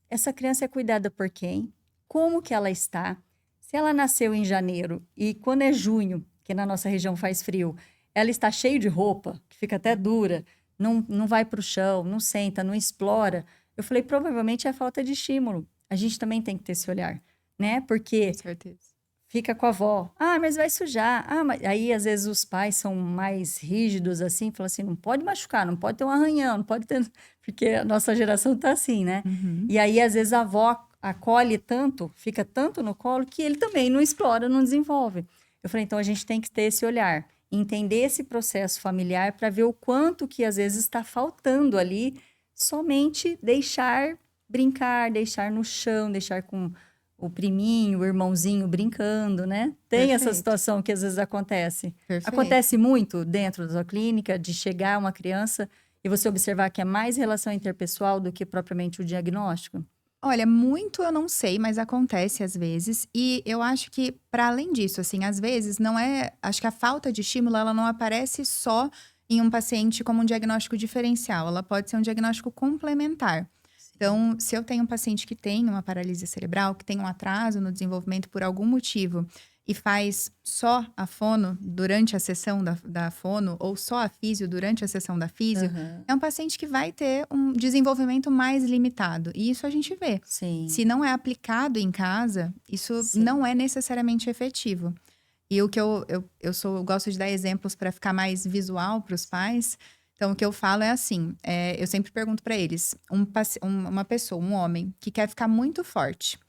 Essa criança é cuidada por quem? Como que ela está? Se ela nasceu em janeiro e quando é junho, que na nossa região faz frio, ela está cheia de roupa, que fica até dura, não vai para o chão, não senta, não explora. Eu falei, provavelmente é falta de estímulo. A gente também tem que ter esse olhar, né? Porque Com certeza. fica com a avó. Ah, mas vai sujar. Ah, mas... Aí, às vezes, os pais são mais rígidos, assim, falam assim, não pode machucar, não pode ter um arranhão, não pode ter... Porque a nossa geração tá assim, né? Uhum. E aí, às vezes, a avó acolhe tanto, fica tanto no colo, que ele também não explora, não desenvolve. Eu falei, então, a gente tem que ter esse olhar, entender esse processo familiar para ver o quanto que, às vezes, está faltando ali, somente deixar brincar, deixar no chão, deixar com o priminho, o irmãozinho brincando, né? Tem essa Perfeito. situação que às vezes acontece. Perfeito. Acontece muito dentro da sua clínica de chegar uma criança e você observar que é mais relação interpessoal do que propriamente o diagnóstico? Olha, muito eu não sei, mas acontece às vezes. E eu acho que, para além disso, assim, às vezes não é. Acho que a falta de estímulo, ela não aparece só em um paciente como um diagnóstico diferencial, ela pode ser um diagnóstico complementar. Então, se eu tenho um paciente que tem uma paralisia cerebral, que tem um atraso no desenvolvimento por algum motivo, e faz só a fono durante a sessão da fono, ou só a físio durante a sessão da físio, Aham, é um paciente que vai ter um desenvolvimento mais limitado. E isso a gente vê. sim, Se não é aplicado em casa, isso sim. não é necessariamente efetivo. E o que eu gosto de dar exemplos para ficar mais visual para os pais. Então, o que eu falo é assim: eu sempre pergunto para eles, uma pessoa, um homem, que quer ficar muito forte.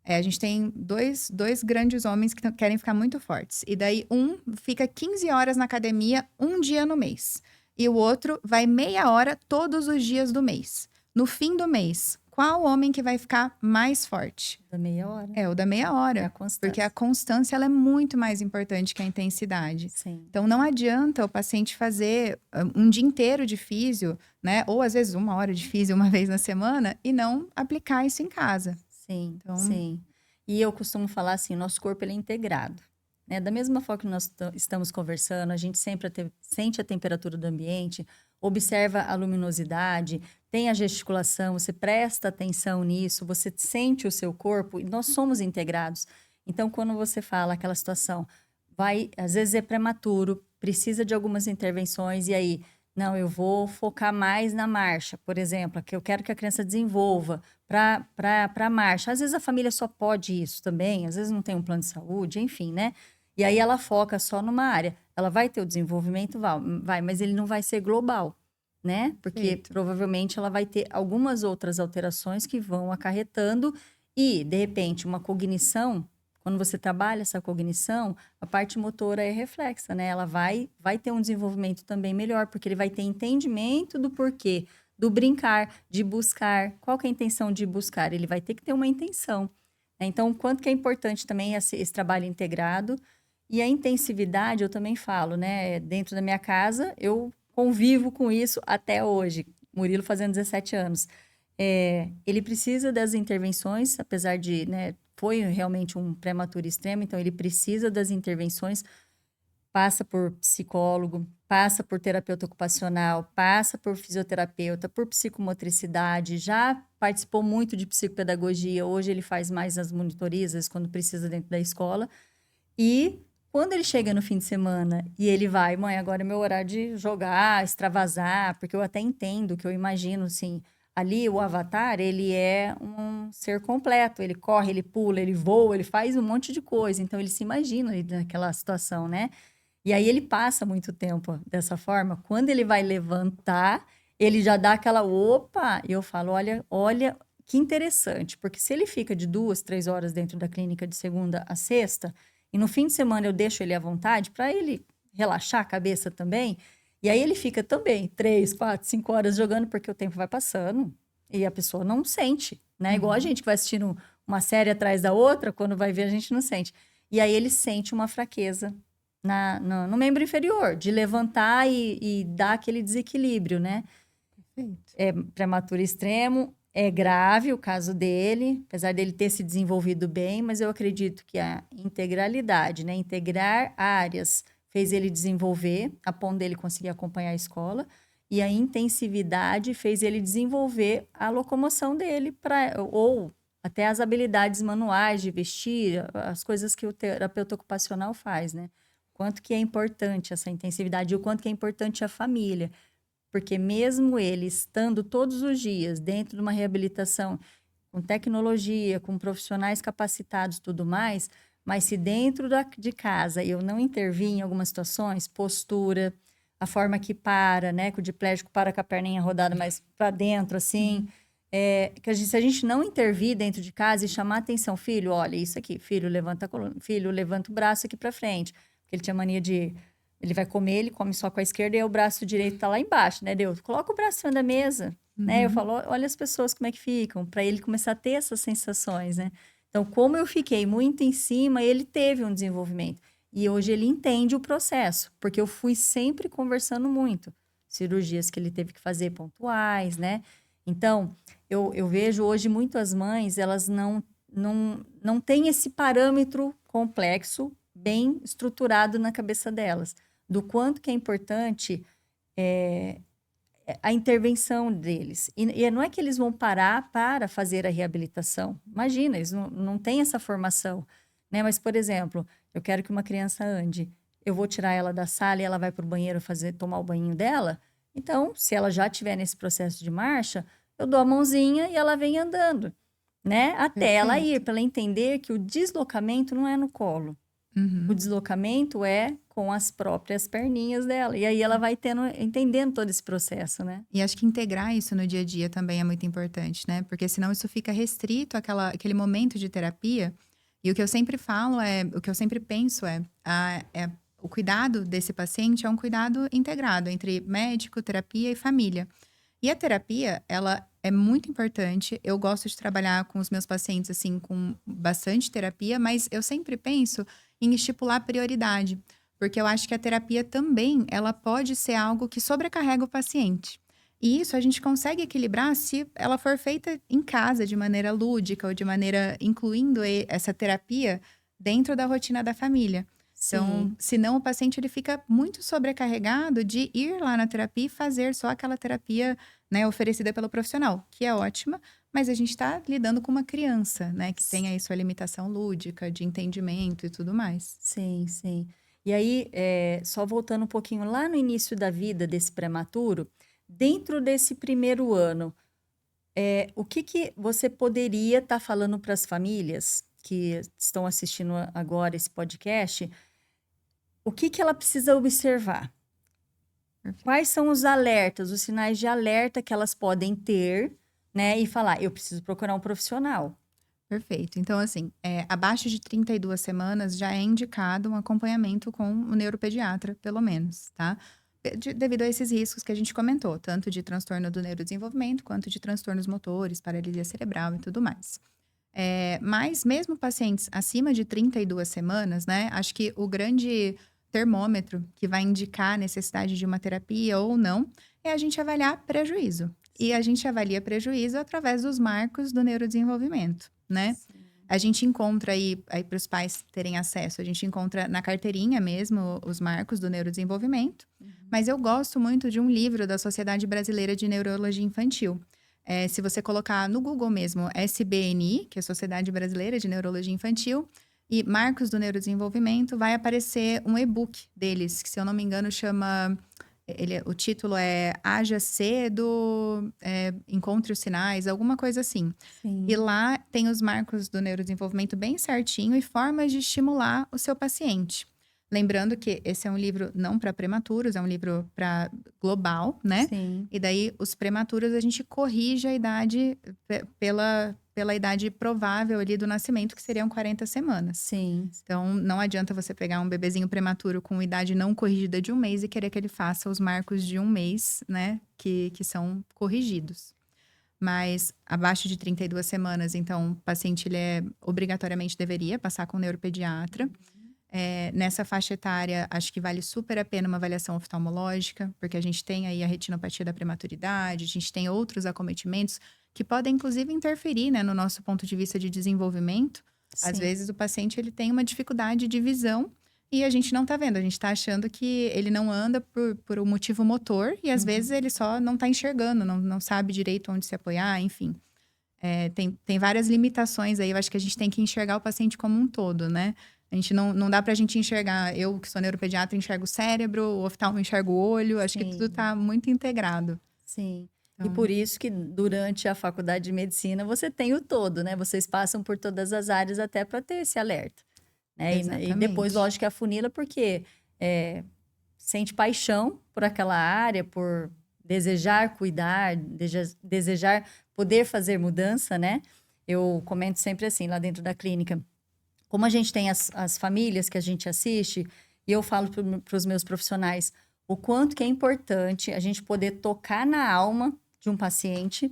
A gente tem dois grandes homens que querem ficar muito fortes. E daí, um fica 15 horas na academia, um dia no mês. E o outro vai meia hora todos os dias do mês. No fim do mês, qual homem que vai ficar mais forte? Da meia hora. É o da meia É hora. a constância. Porque a constância ela é muito mais importante que a intensidade. Sim, Então, não adianta o paciente fazer um dia inteiro de físio, né? Ou às vezes 1 hora de físio uma vez na semana e não aplicar isso em casa. sim, Então, sim. E eu costumo falar assim, o nosso corpo ele é integrado, né? Da mesma forma que nós estamos conversando, a gente sempre sente a temperatura do ambiente, observa a luminosidade, tem a gesticulação, você presta atenção nisso, você sente o seu corpo e nós somos integrados. Então, quando você fala aquela situação, às vezes é prematuro, precisa de algumas intervenções, e aí, não, eu vou focar mais na marcha, por exemplo, que eu quero que a criança desenvolva para a marcha. Às vezes a família só pode isso também, às vezes não tem um plano de saúde, enfim, né? E aí ela foca só numa área. Ela vai ter o desenvolvimento, vai, mas ele não vai ser global, né? Porque Perfeito. provavelmente ela vai ter algumas outras alterações que vão acarretando e, de repente, uma cognição, quando você trabalha essa cognição, a parte motora é reflexa, né? Ela vai ter um desenvolvimento também melhor, porque ele vai ter entendimento do porquê, do brincar, de buscar. Qual que é a intenção de buscar? Ele vai ter que ter uma intenção, né? Então, o quanto que é importante também esse trabalho integrado. E a intensividade, eu também falo, né? Dentro da minha casa, eu convivo com isso até hoje. Murilo fazendo 17 anos. Ele precisa das intervenções, apesar de, né, foi realmente um prematuro extremo, então ele precisa das intervenções, passa por psicólogo, passa por terapeuta ocupacional, passa por fisioterapeuta, por psicomotricidade, já participou muito de psicopedagogia, hoje ele faz mais as monitorias quando precisa dentro da escola. E quando ele chega no fim de semana e ele vai, mãe, agora é meu horário de jogar, extravasar, porque eu até entendo, que eu imagino, assim, ali o avatar, ele é um ser completo, ele corre, ele pula, ele voa, ele faz um monte de coisa, então ele se imagina ali naquela situação, né? E aí ele passa muito tempo dessa forma, quando ele vai levantar, ele já dá aquela opa, e eu falo, olha, que interessante, porque se ele fica de 2, 3 horas dentro da clínica de segunda a sexta, e no fim de semana eu deixo ele à vontade para ele relaxar a cabeça também. E aí ele fica também 3, 4, 5 horas jogando, porque o tempo vai passando e a pessoa não sente, né? Igual a gente que vai assistindo uma série atrás da outra, quando vai ver a gente não sente. E aí ele sente uma fraqueza no membro inferior, de levantar e dar aquele desequilíbrio, né? Perfeito. É prematuro extremo, é grave o caso dele, apesar dele ter se desenvolvido bem, mas eu acredito que a integralidade, né, integrar áreas, fez ele desenvolver, a ponto dele conseguir acompanhar a escola, e a intensividade fez ele desenvolver a locomoção dele, ou até as habilidades manuais de vestir, as coisas que o terapeuta ocupacional faz, né? Quanto que é importante essa intensividade e o quanto que é importante a família. Porque mesmo ele estando todos os dias dentro de uma reabilitação com tecnologia, com profissionais capacitados e tudo mais, mas se dentro de casa eu não intervir em algumas situações, postura, a forma que para, né? Que o diplégico para com a perninha rodada mais para dentro, assim. Se a gente não intervir dentro de casa e chamar atenção, filho, olha isso aqui, filho, levanta a coluna, filho, levanta o braço aqui para frente. Porque ele tinha mania de... Ele vai comer, ele come só com a esquerda e aí o braço direito tá lá embaixo, né, Deus? Coloca o braço em cima da mesa, né? Eu falo, olha as pessoas como é que ficam, para ele começar a ter essas sensações, né? Então, como eu fiquei muito em cima, ele teve um desenvolvimento. E hoje ele entende o processo, porque eu fui sempre conversando muito. Cirurgias que ele teve que fazer pontuais, né? Então, eu vejo hoje muitas mães, elas não têm esse parâmetro complexo, bem estruturado na cabeça delas, do quanto que é importante a intervenção deles. E não é que eles vão parar para fazer a reabilitação. Imagina, eles não têm essa formação, né? Mas, por exemplo, eu quero que uma criança ande. Eu vou tirar ela da sala e ela vai para o banheiro tomar o banho dela. Então, se ela já estiver nesse processo de marcha, eu dou a mãozinha e ela vem andando, né? Até ela ir, para ela entender que o deslocamento não é no colo. O deslocamento é com as próprias perninhas dela. E aí ela vai entendendo todo esse processo, né? E acho que integrar isso no dia a dia também é muito importante, né? Porque senão isso fica restrito àquele momento de terapia. E o que eu sempre falo o que eu sempre penso o cuidado desse paciente é um cuidado integrado entre médico, terapia e família. E a terapia, ela é muito importante. Eu gosto de trabalhar com os meus pacientes, assim, com bastante terapia, mas eu sempre penso em estipular prioridade. Porque eu acho que a terapia também, ela pode ser algo que sobrecarrega o paciente. E isso a gente consegue equilibrar se ela for feita em casa, de maneira lúdica ou de maneira incluindo essa terapia dentro da rotina da família. Então, senão o paciente ele fica muito sobrecarregado de ir lá na terapia e fazer só aquela terapia, né, oferecida pelo profissional, que é ótima, mas a gente está lidando com uma criança, né, que tem aí sua limitação lúdica, de entendimento e tudo mais. Sim, sim. E aí, só voltando um pouquinho lá no início da vida desse prematuro, dentro desse primeiro ano, o que você poderia estar falando para as famílias que estão assistindo agora esse podcast? O que ela precisa observar? Perfeito. Quais são os alertas, os sinais de alerta que elas podem ter, né? E falar, eu preciso procurar um profissional. Perfeito. Então, assim, abaixo de 32 semanas já é indicado um acompanhamento com o neuropediatra, pelo menos, tá? Devido a esses riscos que a gente comentou, tanto de transtorno do neurodesenvolvimento, quanto de transtornos motores, paralisia cerebral e tudo mais. Mas mesmo pacientes acima de 32 semanas, né? Acho que o grande termômetro que vai indicar a necessidade de uma terapia ou não é a gente avaliar prejuízo. E a gente avalia prejuízo através dos marcos do neurodesenvolvimento, né? Sim. A gente encontra aí para os pais terem acesso, a gente encontra na carteirinha mesmo os marcos do neurodesenvolvimento. Mas eu gosto muito de um livro da Sociedade Brasileira de Neurologia Infantil. Se você colocar no Google mesmo, SBNI, que é a Sociedade Brasileira de Neurologia Infantil, e Marcos do Neurodesenvolvimento, vai aparecer um e-book deles, que se eu não me engano chama... o título é Haja Cedo, Encontre os Sinais, alguma coisa assim. Sim. E lá tem os marcos do neurodesenvolvimento bem certinho e formas de estimular o seu paciente. Lembrando que esse é um livro não para prematuros, é um livro para global, né? Sim. E daí, os prematuros, a gente corrige a idade pela idade provável ali do nascimento, que seriam 40 semanas. Sim. Então, não adianta você pegar um bebezinho prematuro com idade não corrigida de 1 mês e querer que ele faça os marcos de 1 mês, né? Que são corrigidos. Mas abaixo de 32 semanas, então, o paciente, ele obrigatoriamente deveria passar com o neuropediatra. Nessa faixa etária, acho que vale super a pena uma avaliação oftalmológica, porque a gente tem aí a retinopatia da prematuridade, a gente tem outros acometimentos que podem inclusive interferir, né, no nosso ponto de vista de desenvolvimento. Às Sim. vezes o paciente ele tem uma dificuldade de visão e a gente não tá vendo, a gente tá achando que ele não anda por um motivo motor e às vezes Uhum. ele só não tá enxergando, não sabe direito onde se apoiar, enfim. Tem várias limitações aí, eu acho que a gente tem que enxergar o paciente como um todo, né. A gente não dá pra gente enxergar eu que sou neuropediatra enxergo o cérebro, o oftalmo enxerga o olho, acho que tudo Sim, tá muito integrado. sim. E por Então isso que durante a faculdade de medicina você tem o todo, né, vocês passam por todas as áreas até para ter esse alerta, né. E depois exatamente. lógico que afunila porque, eh, sente paixão por aquela área, por desejar cuidar, desejar poder fazer mudança, né. Eu comento sempre assim lá dentro da clínica, como a gente tem as famílias que a gente assiste, e eu falo para os meus profissionais o quanto que é importante a gente poder tocar na alma de um paciente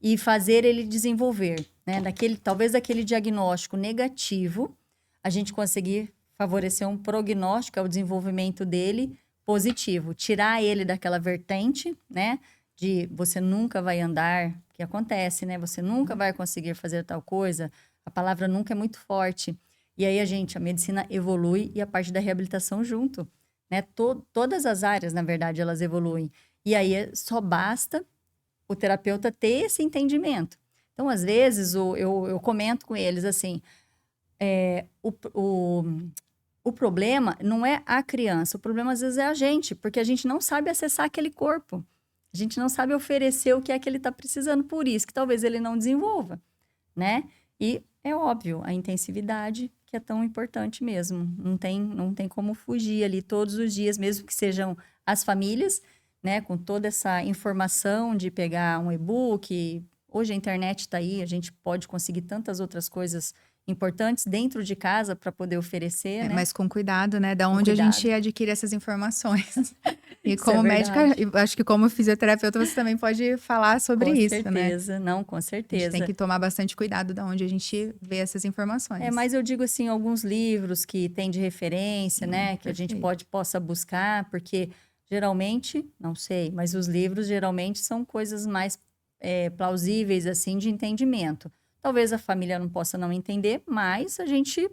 e fazer ele desenvolver, né? Talvez daquele diagnóstico negativo, a gente conseguir favorecer um prognóstico, é o desenvolvimento dele positivo, tirar ele daquela vertente, né? De você nunca vai andar, que acontece, né? Você nunca vai conseguir fazer tal coisa. A palavra nunca é muito forte. E aí a medicina evolui e a parte da reabilitação junto, né? Todas as áreas, na verdade, elas evoluem. E aí só basta o terapeuta ter esse entendimento. Então, às vezes, eu comento com eles assim, é, o problema não é a criança, o problema às vezes é a gente, porque a gente não sabe acessar aquele corpo. A gente não sabe oferecer o que é que ele está precisando, por isso que talvez ele não desenvolva, né? E é óbvio, a intensividade que é tão importante mesmo. Não tem como fugir ali todos os dias, mesmo que sejam as famílias, né? Com toda essa informação de pegar um e-book. Hoje a internet está aí, a gente pode conseguir tantas outras coisas importantes dentro de casa para poder oferecer, né? Mas com cuidado, né, da Com onde a gente cuidado. adquire essas informações. E Isso é como médica, verdade. eu acho que como fisioterapeuta você também pode falar sobre Com isso, né. certeza. Não, com A gente tem certeza. que tomar bastante cuidado da onde a gente vê essas É, informações. mas eu digo assim, alguns livros que tem de referência, né, que a gente Perfeito. possa buscar, porque geralmente, não sei, mas os livros geralmente são coisas mais plausíveis, assim, de entendimento. Talvez a família não possa não entender, mas a gente,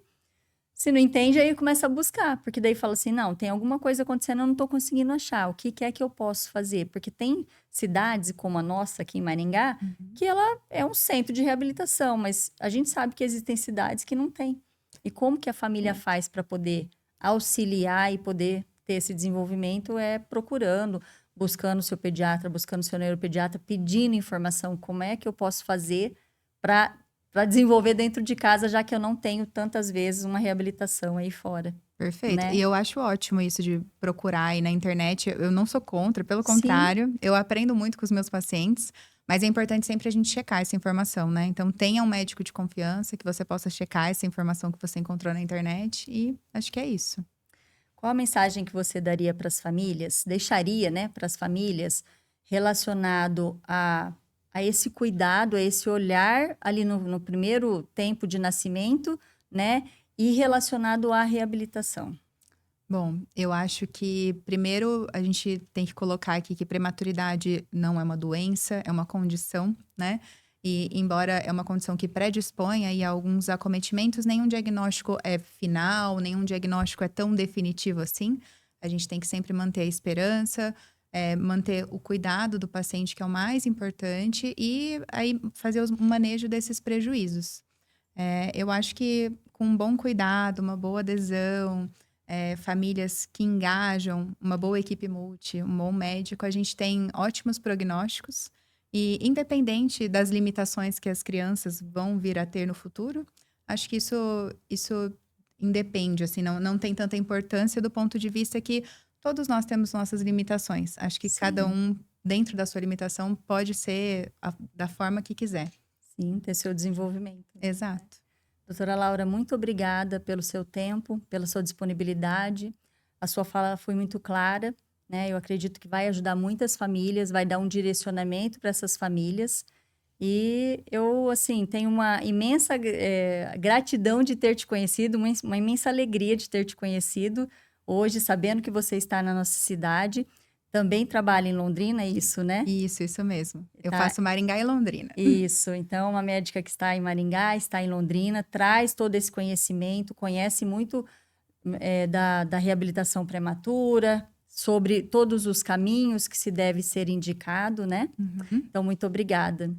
se não entende, aí começa a buscar, porque daí fala assim, não, tem alguma coisa acontecendo, eu não estou conseguindo achar, o que que é que eu posso fazer? Porque tem cidades como a nossa aqui em Maringá, Uhum. que ela é um centro de reabilitação, mas a gente sabe que existem cidades que não tem. E como que a família É. faz para poder auxiliar e poder ter esse desenvolvimento é procurando, buscando o seu pediatra, buscando o seu neuropediatra, pedindo informação, como é que eu posso fazer para desenvolver dentro de casa, já que eu não tenho tantas vezes uma reabilitação aí fora, Perfeito. E né? eu acho ótimo isso de procurar aí na internet. Eu não sou contra, pelo Sim, contrário, eu aprendo muito com os meus pacientes, mas é importante sempre a gente checar essa informação, né? Então, tenha um médico de confiança que você possa checar essa informação que você encontrou na internet e acho que é isso. qual a mensagem que você daria para as famílias, deixaria, né, para as famílias, relacionado a esse cuidado, a esse olhar ali no primeiro tempo de nascimento, né, e relacionado à reabilitação? Bom, eu acho que primeiro a gente tem que colocar aqui que prematuridade não é uma doença, é uma condição, né? E embora é uma condição que predispõe aí a alguns acometimentos, nenhum diagnóstico é final, nenhum diagnóstico é tão definitivo assim. A gente tem que sempre manter a esperança, manter o cuidado do paciente, que é o mais importante, e aí fazer o manejo desses prejuízos. Eu acho que com um bom cuidado, uma boa adesão, famílias que engajam, uma boa equipe multi, um bom médico, a gente tem ótimos prognósticos. E independente das limitações que as crianças vão vir a ter no futuro, acho que isso independe, assim, não tem tanta importância do ponto de vista que todos nós temos nossas limitações. Acho que cada Sim, um, dentro da sua limitação, pode ser da forma que quiser. sim, ter seu desenvolvimento. Exato. Doutora Laura, muito obrigada pelo seu tempo, pela sua disponibilidade. A sua fala foi muito clara, né? Eu acredito que vai ajudar muitas famílias, vai dar um direcionamento para essas famílias. E eu, assim, tenho uma imensa gratidão de ter te conhecido, uma imensa alegria de ter te conhecido hoje, sabendo que você está na nossa cidade. Também trabalha em Londrina, é isso, né? Isso mesmo. Eu Tá. faço Maringá e Londrina. Isso. Então, uma médica que está em Maringá, está em Londrina, traz todo esse conhecimento, conhece muito da reabilitação prematura, sobre todos os caminhos que se deve ser indicado, né? Uhum. Então, muito obrigada.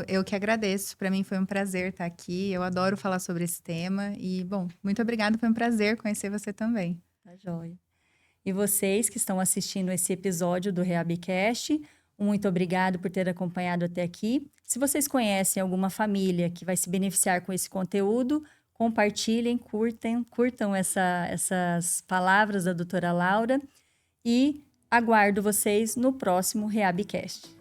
Eu que agradeço. Para mim foi um prazer estar aqui. Eu adoro falar sobre esse tema. E, bom, muito obrigada. Foi um prazer conhecer você também. Tá joia. E vocês que estão assistindo esse episódio do Reabcast, muito obrigado por ter acompanhado até aqui. Se vocês conhecem alguma família que vai se beneficiar com esse conteúdo, compartilhem, curtam essas palavras da doutora Laura e aguardo vocês no próximo Reabcast.